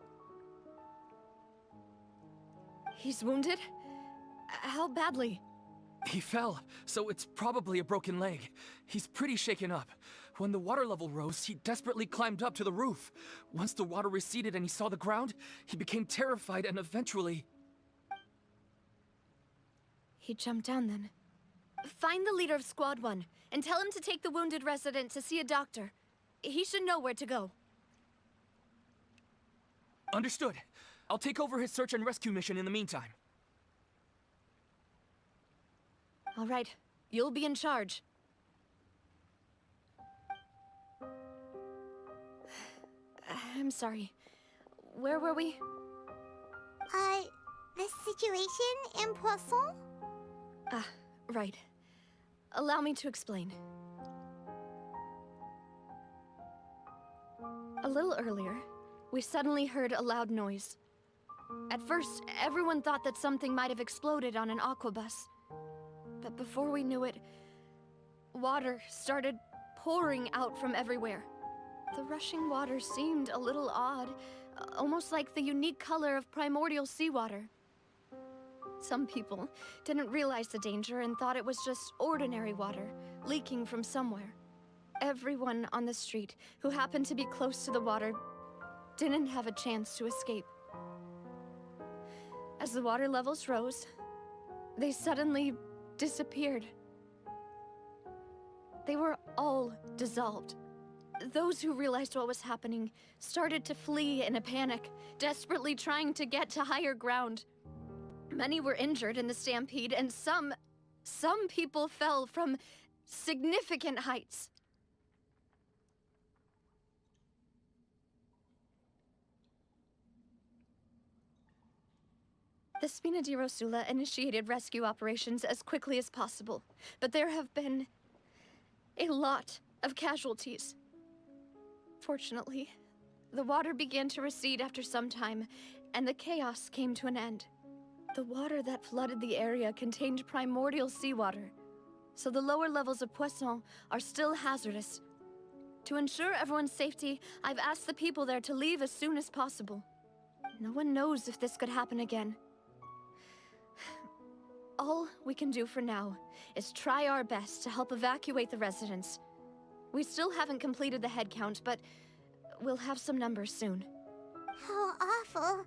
He's wounded? How badly? He fell, so it's probably a broken leg. He's pretty shaken up. When the water level rose, he desperately climbed up to the roof. Once the water receded and he saw the ground, he became terrified and eventually... He jumped down then. Find the leader of Squad 1 and tell him to take the wounded resident to see a doctor. He should know where to go. Understood. I'll take over his search and rescue mission in the meantime. All right. You'll be in charge. I'm sorry. Where were we? The situation in Poisson? Ah, right. Allow me to explain. A little earlier, we suddenly heard a loud noise. At first, everyone thought that something might have exploded on an aquabus. But before we knew it, water started pouring out from everywhere. The rushing water seemed a little odd, almost like the unique color of primordial seawater. Some people didn't realize the danger and thought it was just ordinary water, leaking from somewhere. Everyone on the street who happened to be close to the water didn't have a chance to escape. As the water levels rose, they suddenly disappeared. They were all dissolved. Those who realized what was happening started to flee in a panic, desperately trying to get to higher ground. Many were injured in the stampede, and some people fell from significant heights. The Spina di Rosula initiated rescue operations as quickly as possible, but there have been a lot of casualties. Fortunately, the water began to recede after some time, and the chaos came to an end. The water that flooded the area contained primordial seawater, so the lower levels of Poisson are still hazardous. To ensure everyone's safety, I've asked the people there to leave as soon as possible. No one knows if this could happen again. All we can do for now is try our best to help evacuate the residents. We still haven't completed the head count, but we'll have some numbers soon. How awful.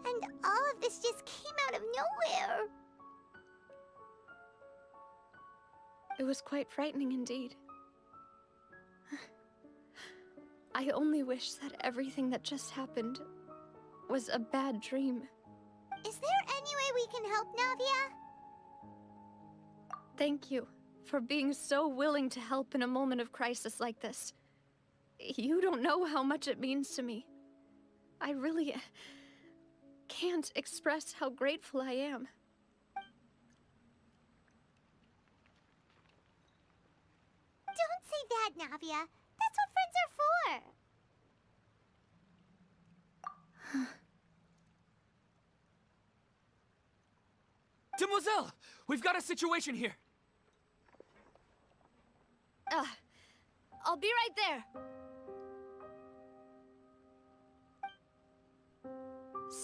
And all of this just came out of nowhere. It was quite frightening indeed. I only wish that everything that just happened was a bad dream. Is there any way we can help, Navia? Thank you for being so willing to help in a moment of crisis like this. You don't know how much it means to me. I really can't express how grateful I am. Don't say that, Navia. That's what friends are for. Demoiselle! We've got a situation here! I'll be right there.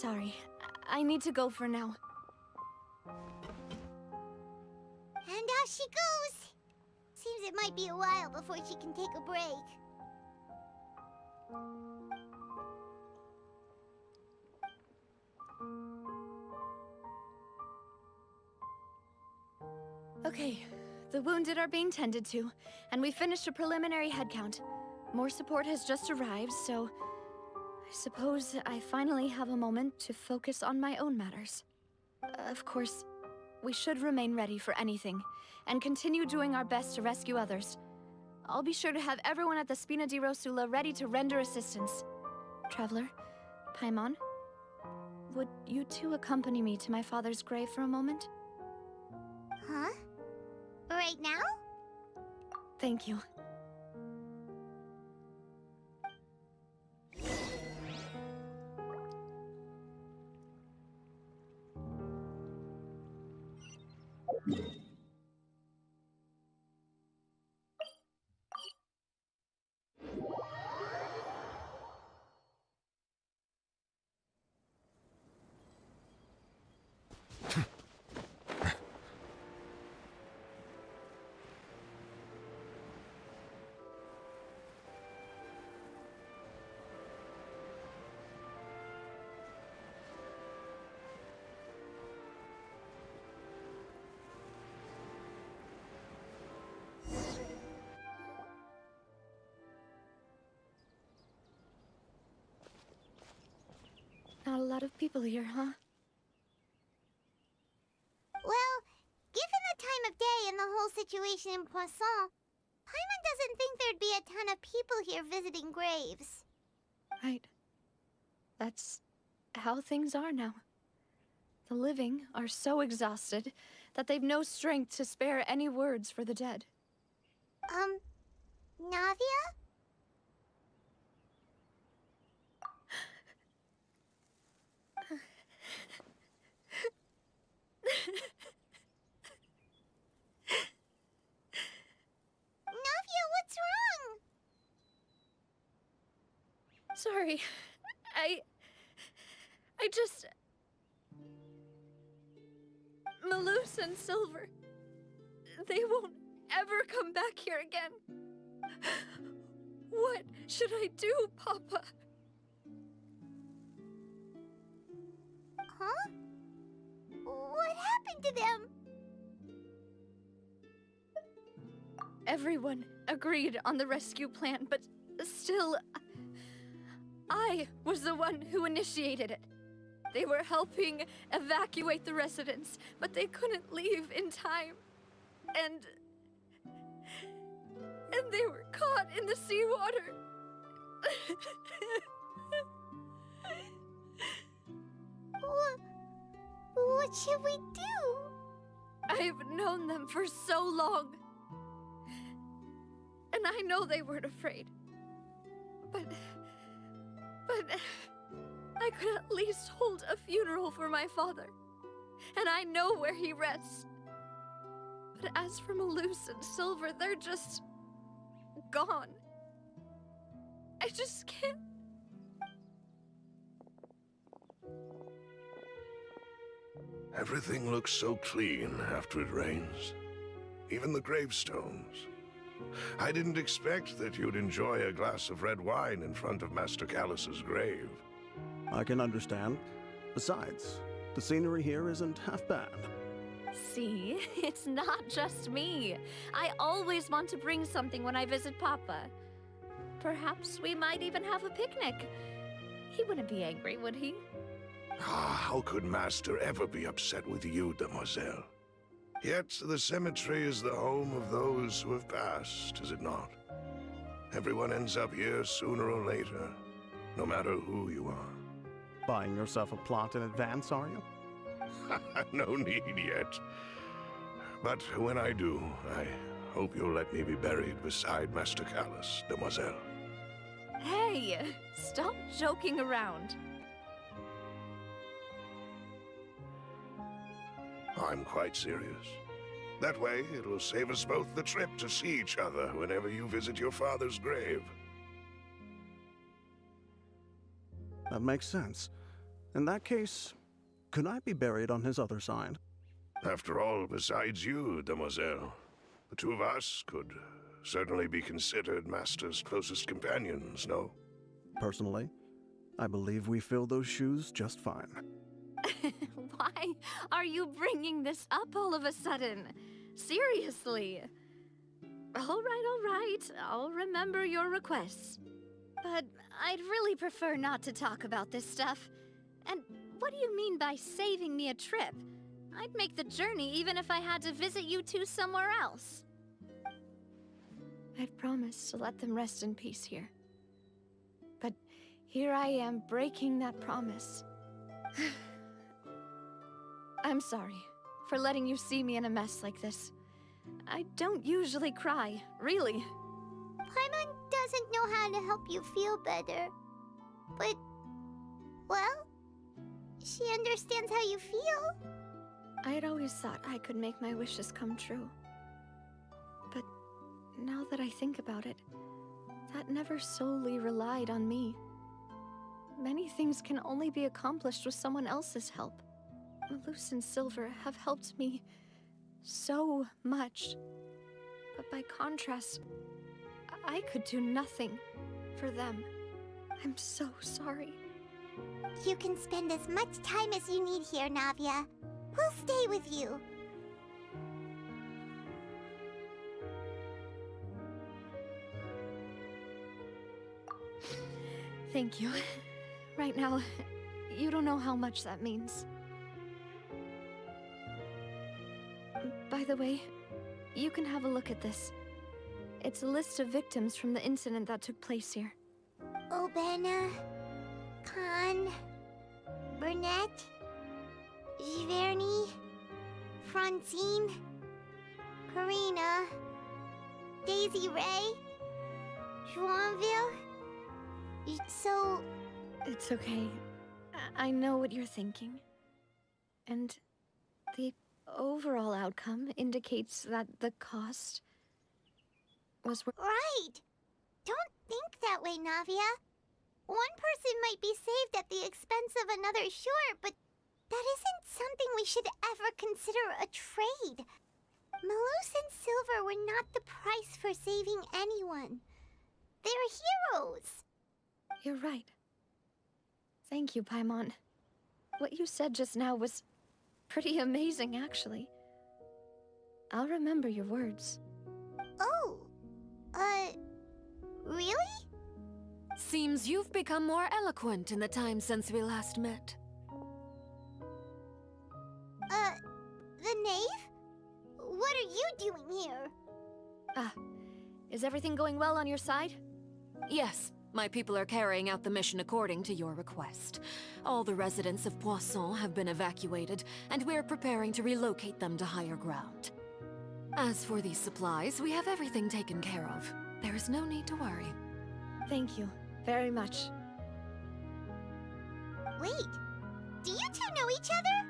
Sorry, I need to go for now. And off she goes. Seems it might be a while before she can take a break. Okay, the wounded are being tended to, and we finished a preliminary head count. More support has just arrived, so I suppose I finally have a moment to focus on my own matters. Of course, we should remain ready for anything, and continue doing our best to rescue others. I'll be sure to have everyone at the Spina di Rosula ready to render assistance. Traveler, Paimon, would you two accompany me to my father's grave for a moment? Huh? Right now? Thank you. Not a lot of people here, huh? Well, given the time of day and the whole situation in Poisson, Paimon doesn't think there'd be a ton of people here visiting graves. Right. That's how things are now. The living are so exhausted that they've no strength to spare any words for the dead. Navia? Navia, what's wrong? Sorry. I just... Malus and Silver... They won't ever come back here again. What should I do, Papa? Huh? What happened to them? Everyone agreed on the rescue plan, but still... I was the one who initiated it. They were helping evacuate the residents, but they couldn't leave in time. And they were caught in the seawater. What should we do? I've known them for so long. And I know they weren't afraid. But I could at least hold a funeral for my father. And I know where he rests. But as for Malus and Silver, they're just... gone. I just can't... Everything looks so clean after it rains. Even the gravestones. I didn't expect that you'd enjoy a glass of red wine in front of Master Callus's grave. I can understand. Besides, the scenery here isn't half bad. See, it's not just me. I always want to bring something when I visit Papa. Perhaps we might even have a picnic. He wouldn't be angry, would he? How could Master ever be upset with you, Demoiselle? Yet the cemetery is the home of those who have passed, is it not? Everyone ends up here sooner or later, no matter who you are. Buying yourself a plot in advance, are you? No need yet. But when I do, I hope you'll let me be buried beside Master Callus, Demoiselle. Hey, stop joking around. I'm quite serious. That way, it'll save us both the trip to see each other whenever you visit your father's grave. That makes sense. In that case, could I be buried on his other side? After all, besides you, Demoiselle, the two of us could certainly be considered Master's closest companions, no? Personally, I believe we fill those shoes just fine. Why are you bringing this up all of a sudden? Seriously. All right. I'll remember your requests. But I'd really prefer not to talk about this stuff. And what do you mean by saving me a trip? I'd make the journey even if I had to visit you two somewhere else. I'd promised to let them rest in peace here. But here I am breaking that promise. I'm sorry for letting you see me in a mess like this. I don't usually cry, really. Paimon doesn't know how to help you feel better. But, well, she understands how you feel. I had always thought I could make my wishes come true. But now that I think about it, that never solely relied on me. Many things can only be accomplished with someone else's help. Malus and Silver have helped me so much. But by contrast, I could do nothing for them. I'm so sorry. You can spend as much time as you need here, Navia. We'll stay with you. Thank you. Right now, you don't know how much that means. By the way, you can have a look at this. It's a list of victims from the incident that took place here. Obena, Khan, Burnett, Giverny, Francine, Karina, Daisy Ray, Joinville. So... It's okay. I know what you're thinking. And the overall outcome indicates that the cost was worth... Right! Don't think that way, Navia. One person might be saved at the expense of another, sure, but that isn't something we should ever consider a trade. Malus and Silver were not the price for saving anyone. They're heroes. You're right. Thank you, Paimon. What you said just now was pretty amazing, actually. I'll remember your words. Oh, really? Seems you've become more eloquent in the time since we last met. The knave? What are you doing here? Ah, is everything going well on your side? Yes, my people are carrying out the mission according to your request. All the residents of Poisson have been evacuated, and we're preparing to relocate them to higher ground. As for these supplies, we have everything taken care of. There is no need to worry. Thank you very much. Wait, do you two know each other?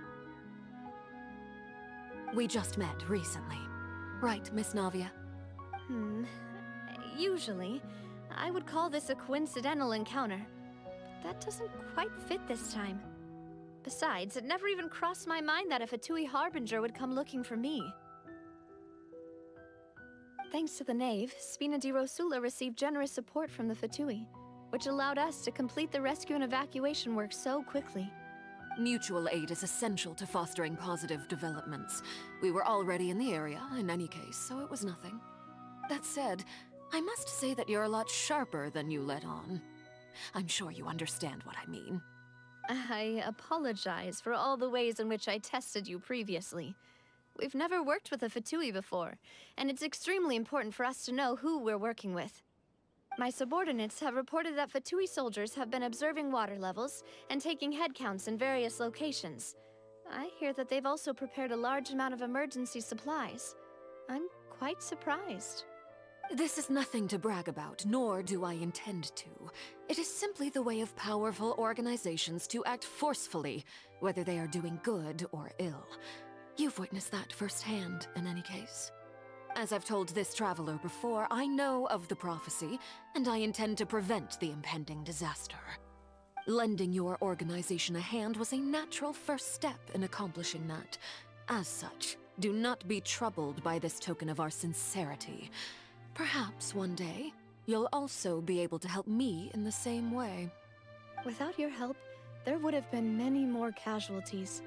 We just met recently. Right, Miss Navia? Usually, I would call this a coincidental encounter. But that doesn't quite fit this time. Besides, it never even crossed my mind that a Fatui Harbinger would come looking for me. Thanks to the Knave, Spina di Rosula received generous support from the Fatui, which allowed us to complete the rescue and evacuation work so quickly. Mutual aid is essential to fostering positive developments. We were already in the area, in any case, so it was nothing. That said, I must say that you're a lot sharper than you let on. I'm sure you understand what I mean. I apologize for all the ways in which I tested you previously. We've never worked with a Fatui before, and it's extremely important for us to know who we're working with. My subordinates have reported that Fatui soldiers have been observing water levels and taking head counts in various locations. I hear that they've also prepared a large amount of emergency supplies. I'm quite surprised. This is nothing to brag about, nor do I intend to. It is simply the way of powerful organizations to act forcefully, whether they are doing good or ill. You've witnessed that firsthand, in any case. As I've told this traveler before, I know of the prophecy, and I intend to prevent the impending disaster. Lending your organization a hand was a natural first step in accomplishing that. As such, do not be troubled by this token of our sincerity. Perhaps one day, you'll also be able to help me in the same way. Without your help, there would have been many more casualties.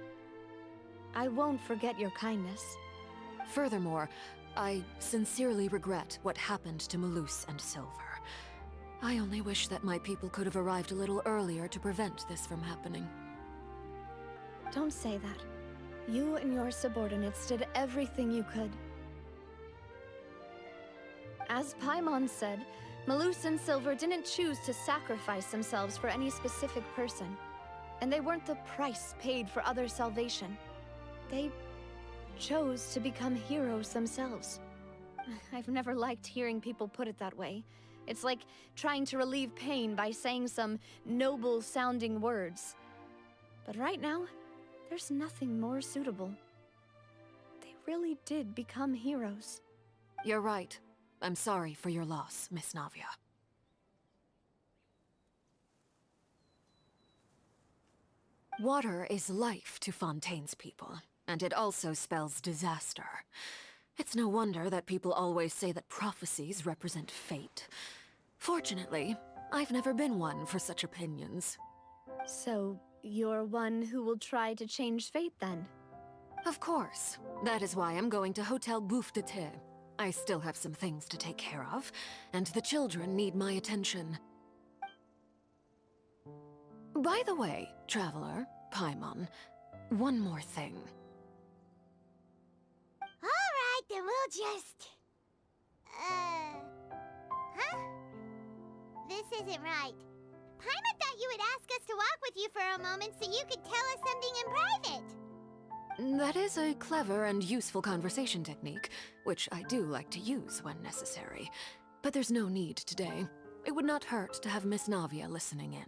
I won't forget your kindness. Furthermore, I sincerely regret what happened to Malus and Silver. I only wish that my people could have arrived a little earlier to prevent this from happening. Don't say that. You and your subordinates did everything you could. As Paimon said, Malus and Silver didn't choose to sacrifice themselves for any specific person. And they weren't the price paid for others' salvation. They chose to become heroes themselves. I've never liked hearing people put it that way. It's like trying to relieve pain by saying some noble-sounding words. But right now, there's nothing more suitable. They really did become heroes. You're right. I'm sorry for your loss, Miss Navia. Water is life to Fontaine's people, and it also spells disaster. It's no wonder that people always say that prophecies represent fate. Fortunately, I've never been one for such opinions. So, you're one who will try to change fate, then? Of course. That is why I'm going to Hotel Bouffe de Thé. I still have some things to take care of, and the children need my attention. By the way, Traveler, Paimon, one more thing. Alright, then we'll just... Huh? This isn't right. Paimon thought you would ask us to walk with you for a moment so you could tell us something in private. That is a clever and useful conversation technique, which I do like to use when necessary. But there's no need today. It would not hurt to have Miss Navia listening in.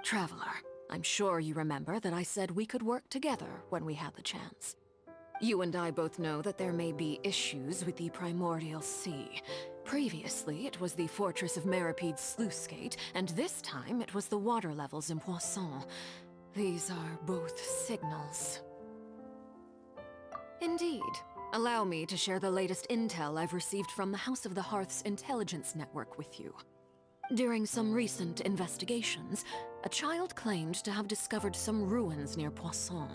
Traveler, I'm sure you remember that I said we could work together when we had the chance. You and I both know that there may be issues with the Primordial Sea. Previously, it was the Fortress of Meripede's sluice gate, and this time it was the water levels in Poisson. These are both signals. Indeed. Allow me to share the latest intel I've received from the House of the Hearth's intelligence network with you. During some recent investigations, a child claimed to have discovered some ruins near Poisson.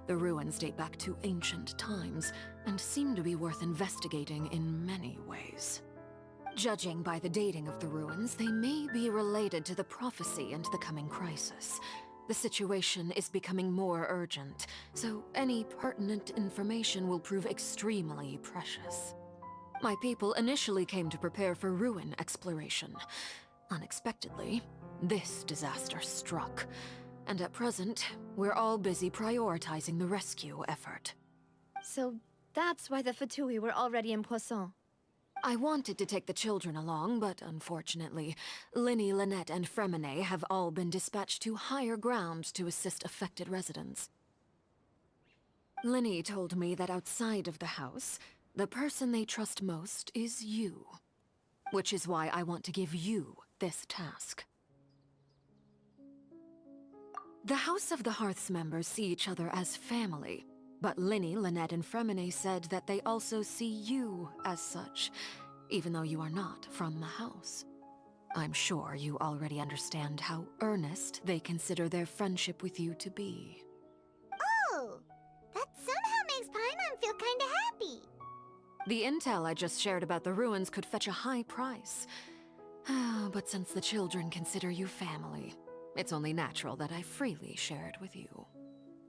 The ruins date back to ancient times, and seem to be worth investigating in many ways. Judging by the dating of the ruins, they may be related to the prophecy and the coming crisis. The situation is becoming more urgent, so any pertinent information will prove extremely precious. My people initially came to prepare for ruin exploration. Unexpectedly, this disaster struck, and at present, we're all busy prioritizing the rescue effort. So that's why the Fatui were already in Poisson. I wanted to take the children along, but unfortunately, Linny, Lynette, and Fremine have all been dispatched to higher ground to assist affected residents. Linny told me that outside of the house, the person they trust most is you. Which is why I want to give you this task. The House of the Hearth's members see each other as family, but Linny, Lynette, and Fremine said that they also see you as such, even though you are not from the house. I'm sure you already understand how earnest they consider their friendship with you to be. Oh, that somehow makes Paimon feel kinda happy. The intel I just shared about the ruins could fetch a high price. But since the children consider you family, it's only natural that I freely share it with you.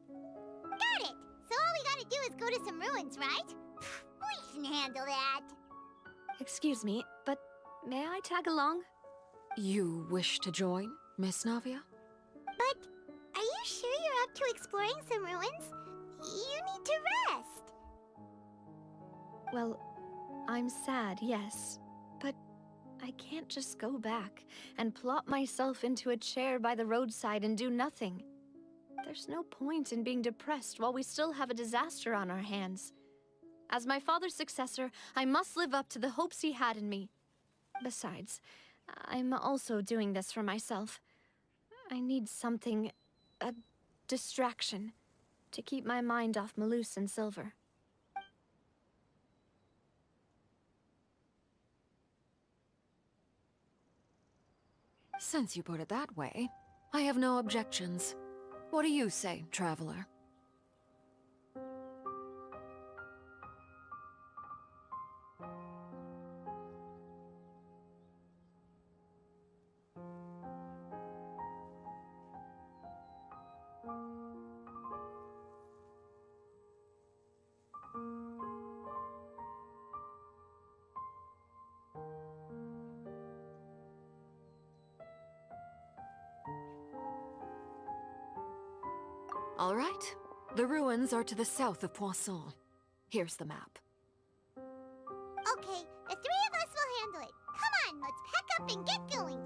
Got it! So all we gotta do is go to some ruins, right? We can handle that. Excuse me, but may I tag along? You wish to join, Miss Navia? But are you sure you're up to exploring some ruins? You need to rest. Well, I'm sad, yes. But I can't just go back and plop myself into a chair by the roadside and do nothing. There's no point in being depressed while we still have a disaster on our hands. As my father's successor, I must live up to the hopes he had in me. Besides, I'm also doing this for myself. I need something, a distraction, to keep my mind off Malus and Silver. Since you put it that way, I have no objections. What do you say, Traveler? All right. The ruins are to the south of Poisson. Here's the map. Okay, the three of us will handle it. Come on, let's pack up and get going.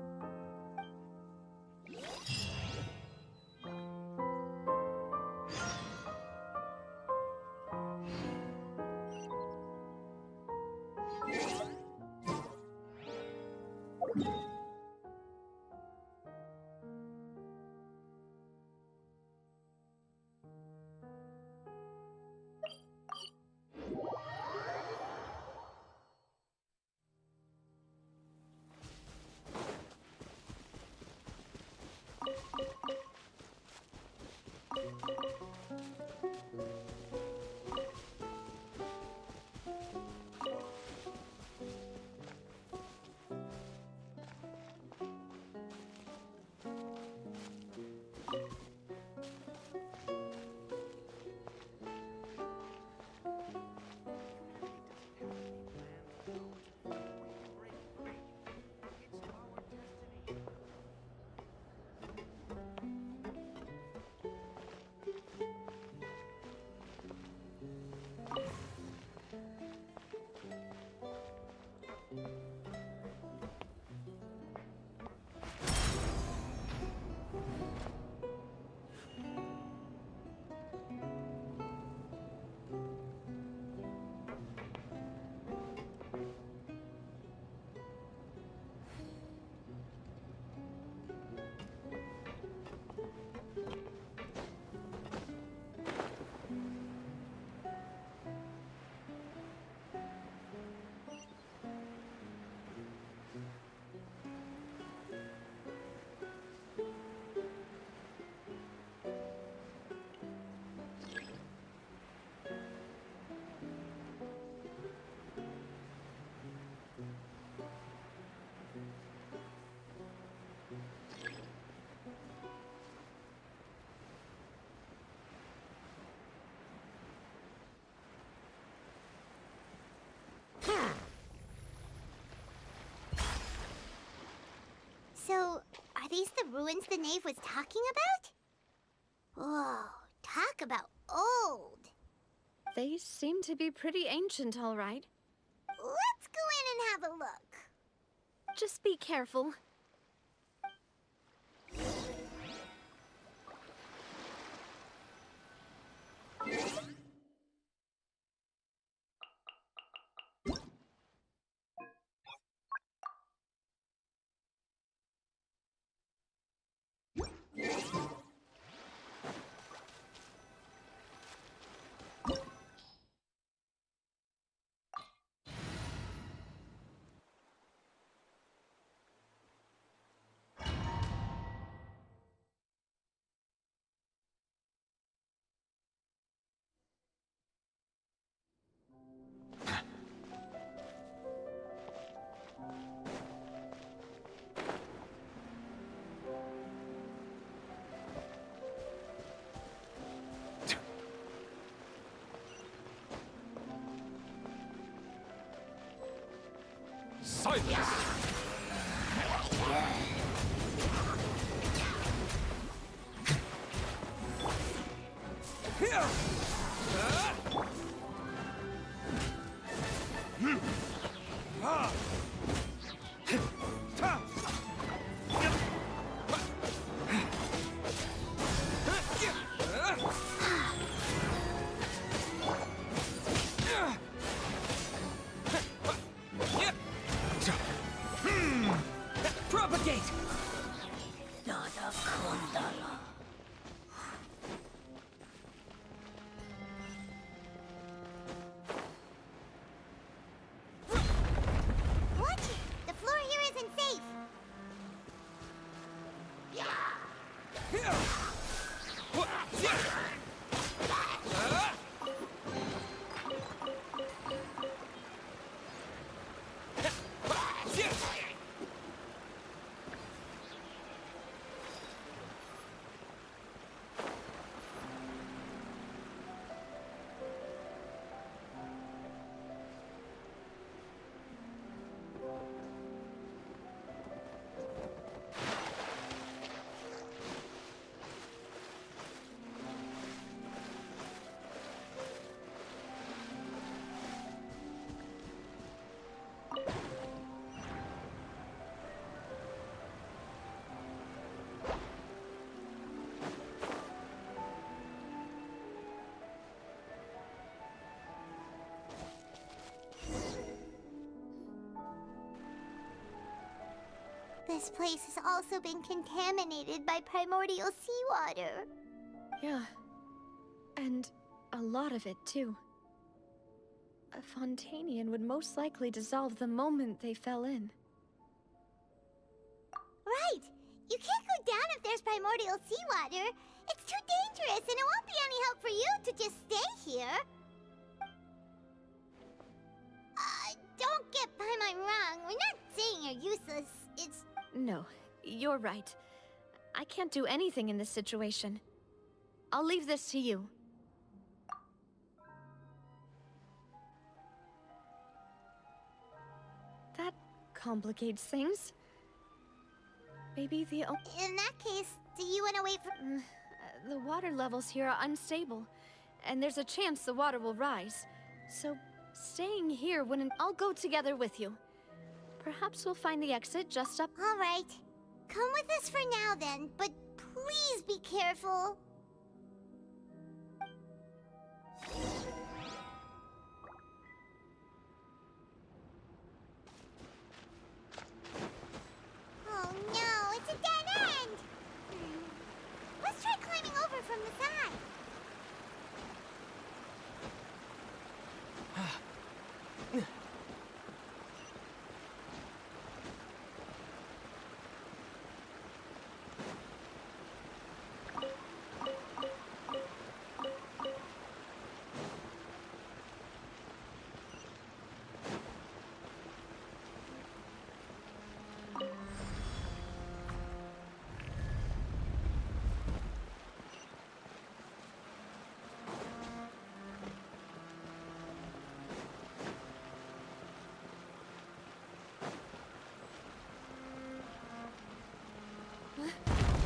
So, are these the ruins the knave was talking about? Whoa, talk about old. They seem to be pretty ancient, all right. Let's go in and have a look. Just be careful. Silence! This place has also been contaminated by primordial seawater. Yeah. And a lot of it, too. A Fontanian would most likely dissolve the moment they fell in. Right! You can't go down if there's primordial seawater. It's too dangerous, and it won't be any help for you to just stay here. Don't get by my wrong. We're not saying you're useless. It's... No, you're right. I can't do anything in this situation. I'll leave this to you. That complicates things. Maybe the... In that case, do you want to wait for... The water levels here are unstable, and there's a chance the water will rise. So, staying here wouldn't... I'll go together with you. Perhaps we'll find the exit just up... All right. Come with us for now, then, but please be careful. Oh no, it's a dead end! Let's try climbing over from the side.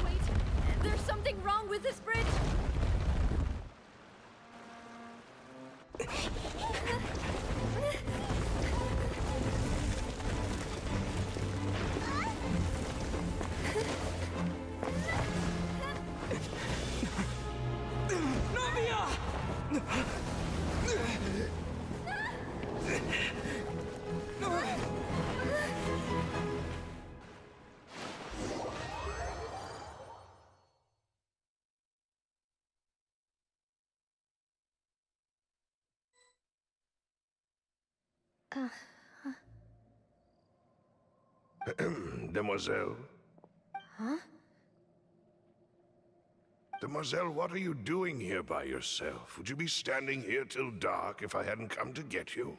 Wait, there's something wrong with this bridge! Demoiselle? Huh? Demoiselle, what are you doing here by yourself? Would you be standing here till dark if I hadn't come to get you?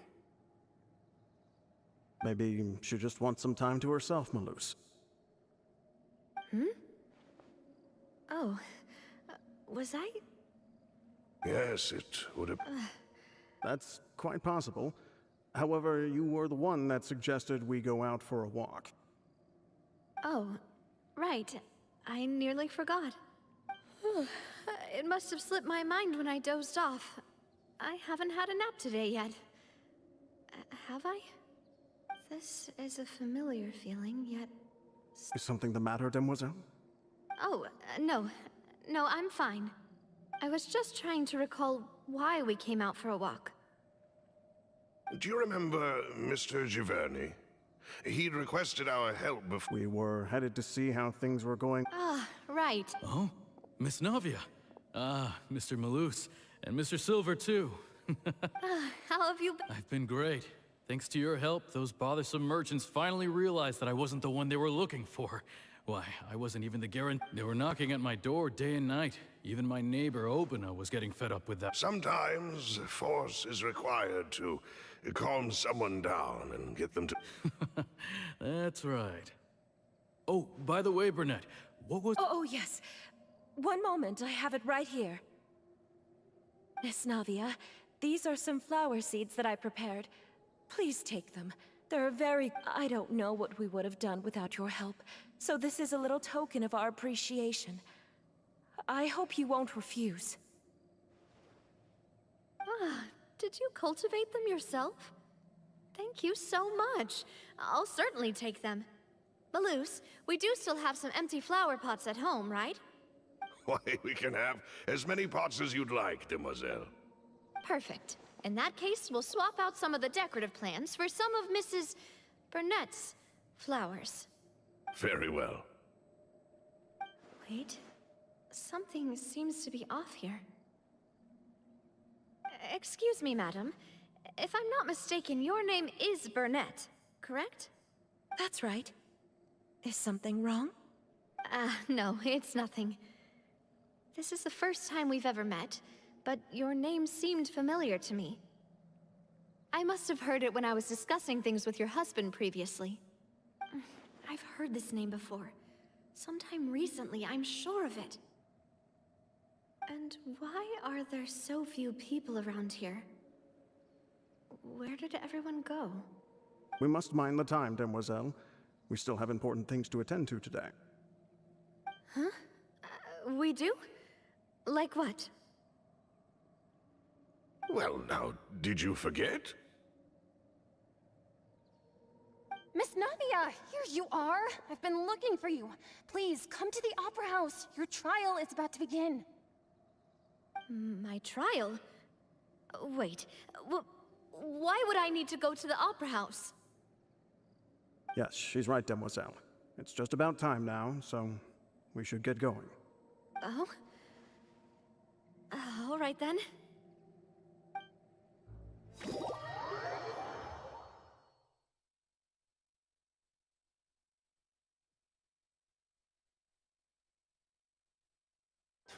Maybe she just wants some time to herself, Malus. Hmm? Oh. Was I? Yes, it would have... That's quite possible. However, you were the one that suggested we go out for a walk. Oh, right. I nearly forgot. It must have slipped my mind when I dozed off. I haven't had a nap today yet. Have I? This is a familiar feeling, yet... Is something the matter, Demoiselle? Oh, no. No, I'm fine. I was just trying to recall why we came out for a walk. Do you remember Mr. Giverny? He'd requested our help before... We were headed to see how things were going. Ah, right. Oh? Miss Navia. Ah, Mr. Malus. And Mr. Silver, too. How have you been? I've been great. Thanks to your help, those bothersome merchants finally realized that I wasn't the one they were looking for. Why, I wasn't even the guarantee. They were knocking at my door day and night. Even my neighbor, Obina, was getting fed up with that. Sometimes force is required to calm someone down and get them to... That's right. Oh, by the way, Burnett, what was... Oh, yes. One moment, I have it right here. Miss Navia, these are some flower seeds that I prepared. Please take them. They're very... I don't know what we would have done without your help, so this is a little token of our appreciation. I hope you won't refuse. Ah, did you cultivate them yourself? Thank you so much. I'll certainly take them. Malus, we do still have some empty flower pots at home, right? Why, we can have as many pots as you'd like, Demoiselle. Perfect. In that case, we'll swap out some of the decorative plants for some of Mrs. Burnett's flowers. Very well. Wait. Something seems to be off here. Excuse me, madam. If I'm not mistaken, your name is Burnett, correct? That's right. Is something wrong? No, it's nothing. This is the first time we've ever met, but your name seemed familiar to me. I must have heard it when I was discussing things with your husband previously. I've heard this name before. Sometime recently, I'm sure of it. And why are there so few people around here? Where did everyone go? We must mind the time, demoiselle. We still have important things to attend to today. Huh? We do? Like what? Well, now, did you forget? Miss Navia, here you are. I've been looking for you. Please, come to the Opera House. Your trial is about to begin. My trial? Wait, why would I need to go to the Opera House? Yes, she's right, demoiselle. It's just about time now, so we should get going. Oh? All right then.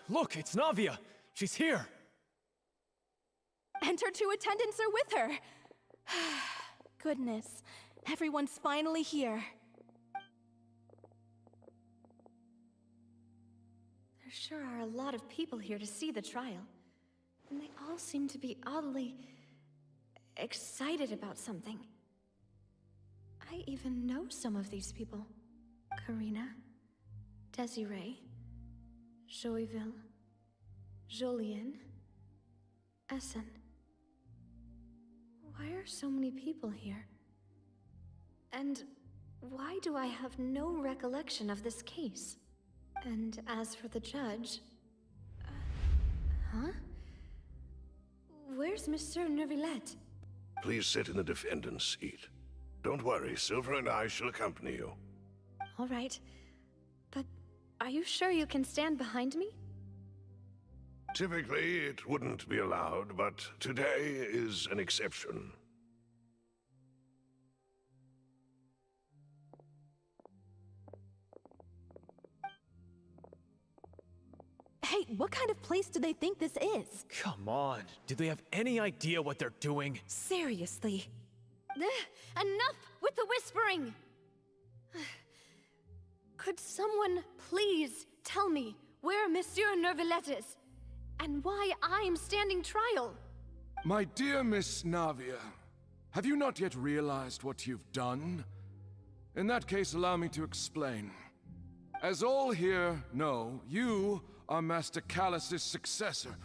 Look, it's Navia! She's here! And her two attendants are with her. Goodness, everyone's finally here. There sure are a lot of people here to see the trial. And they all seem to be oddly excited about something. I even know some of these people. Karina, Desiree, Joyville, Jolien, Essen. Why are so many people here? And why do I have no recollection of this case? And as for the judge... huh? Where's Monsieur Neuvillette? Please sit in the defendant's seat. Don't worry, Silver and I shall accompany you. All right. But are you sure you can stand behind me? Typically, it wouldn't be allowed, but today is an exception. Hey, what kind of place do they think this is? Come on, do they have any idea what they're doing? Seriously. Enough with the whispering! Could someone please tell me where Monsieur Neuvillette is? And why I'm standing trial? My dear Miss Navia, have you not yet realized what you've done? In that case, allow me to explain. As all here know, you are Master Callus's successor,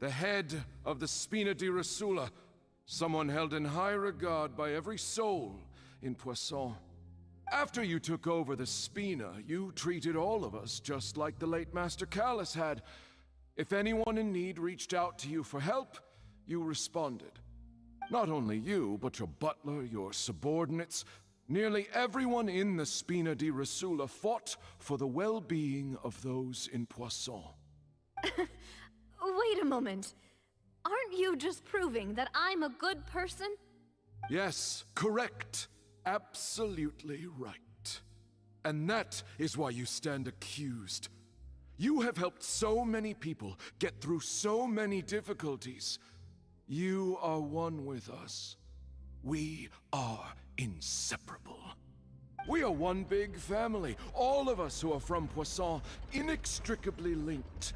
the head of the Spina di Rosula, someone held in high regard by every soul in Poisson. After you took over the Spina, you treated all of us just like the late Master Callus had. If anyone in need reached out to you for help, you responded. Not only you, but your butler, your subordinates, nearly everyone in the Spina di Rosula fought for the well-being of those in Poisson. Wait a moment. Aren't you just proving that I'm a good person? Yes, correct. Absolutely right. And that is why you stand accused. You have helped so many people get through so many difficulties. You are one with us. We are inseparable. We are one big family, all of us who are from Poisson, inextricably linked.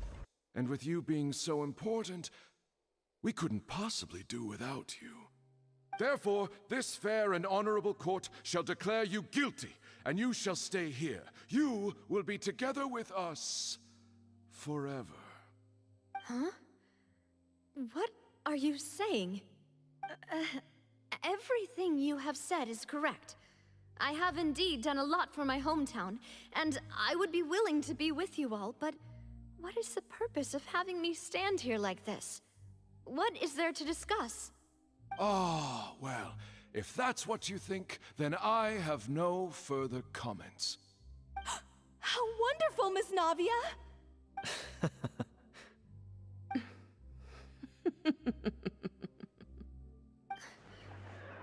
And with you being so important, we couldn't possibly do without you. Therefore, this fair and honorable court shall declare you guilty, and you shall stay here. You will be together with us forever. Huh? What are you saying? Everything you have said is correct. I have indeed done a lot for my hometown, and I would be willing to be with you all, but what is the purpose of having me stand here like this? What is there to discuss? Ah, well, if that's what you think, then I have no further comments. wonderful, Miss Navia!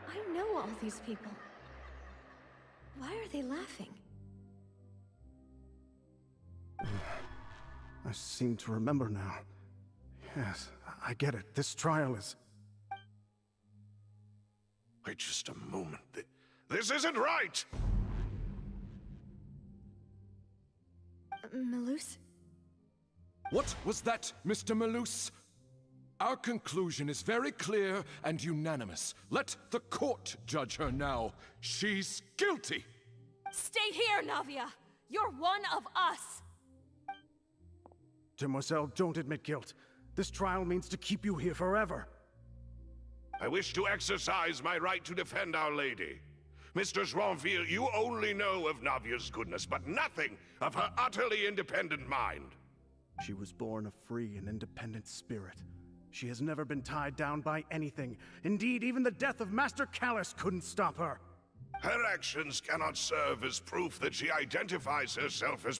I know all these people. Why are they laughing? I seem to remember now. Yes, I get it. This trial is... Wait just a moment. This isn't right! Malus? What was that, Mr. Malus? Our conclusion is very clear and unanimous. Let the court judge her now. She's guilty! Stay here, Navia! You're one of us! Demoiselle, don't admit guilt. This trial means to keep you here forever. I wish to exercise my right to defend Our Lady. Mr. Joinville, you only know of Navia's goodness, but nothing of her utterly independent mind. She was born a free and independent spirit. She has never been tied down by anything. Indeed, even the death of Master Callus couldn't stop her. Her actions cannot serve as proof that she identifies herself as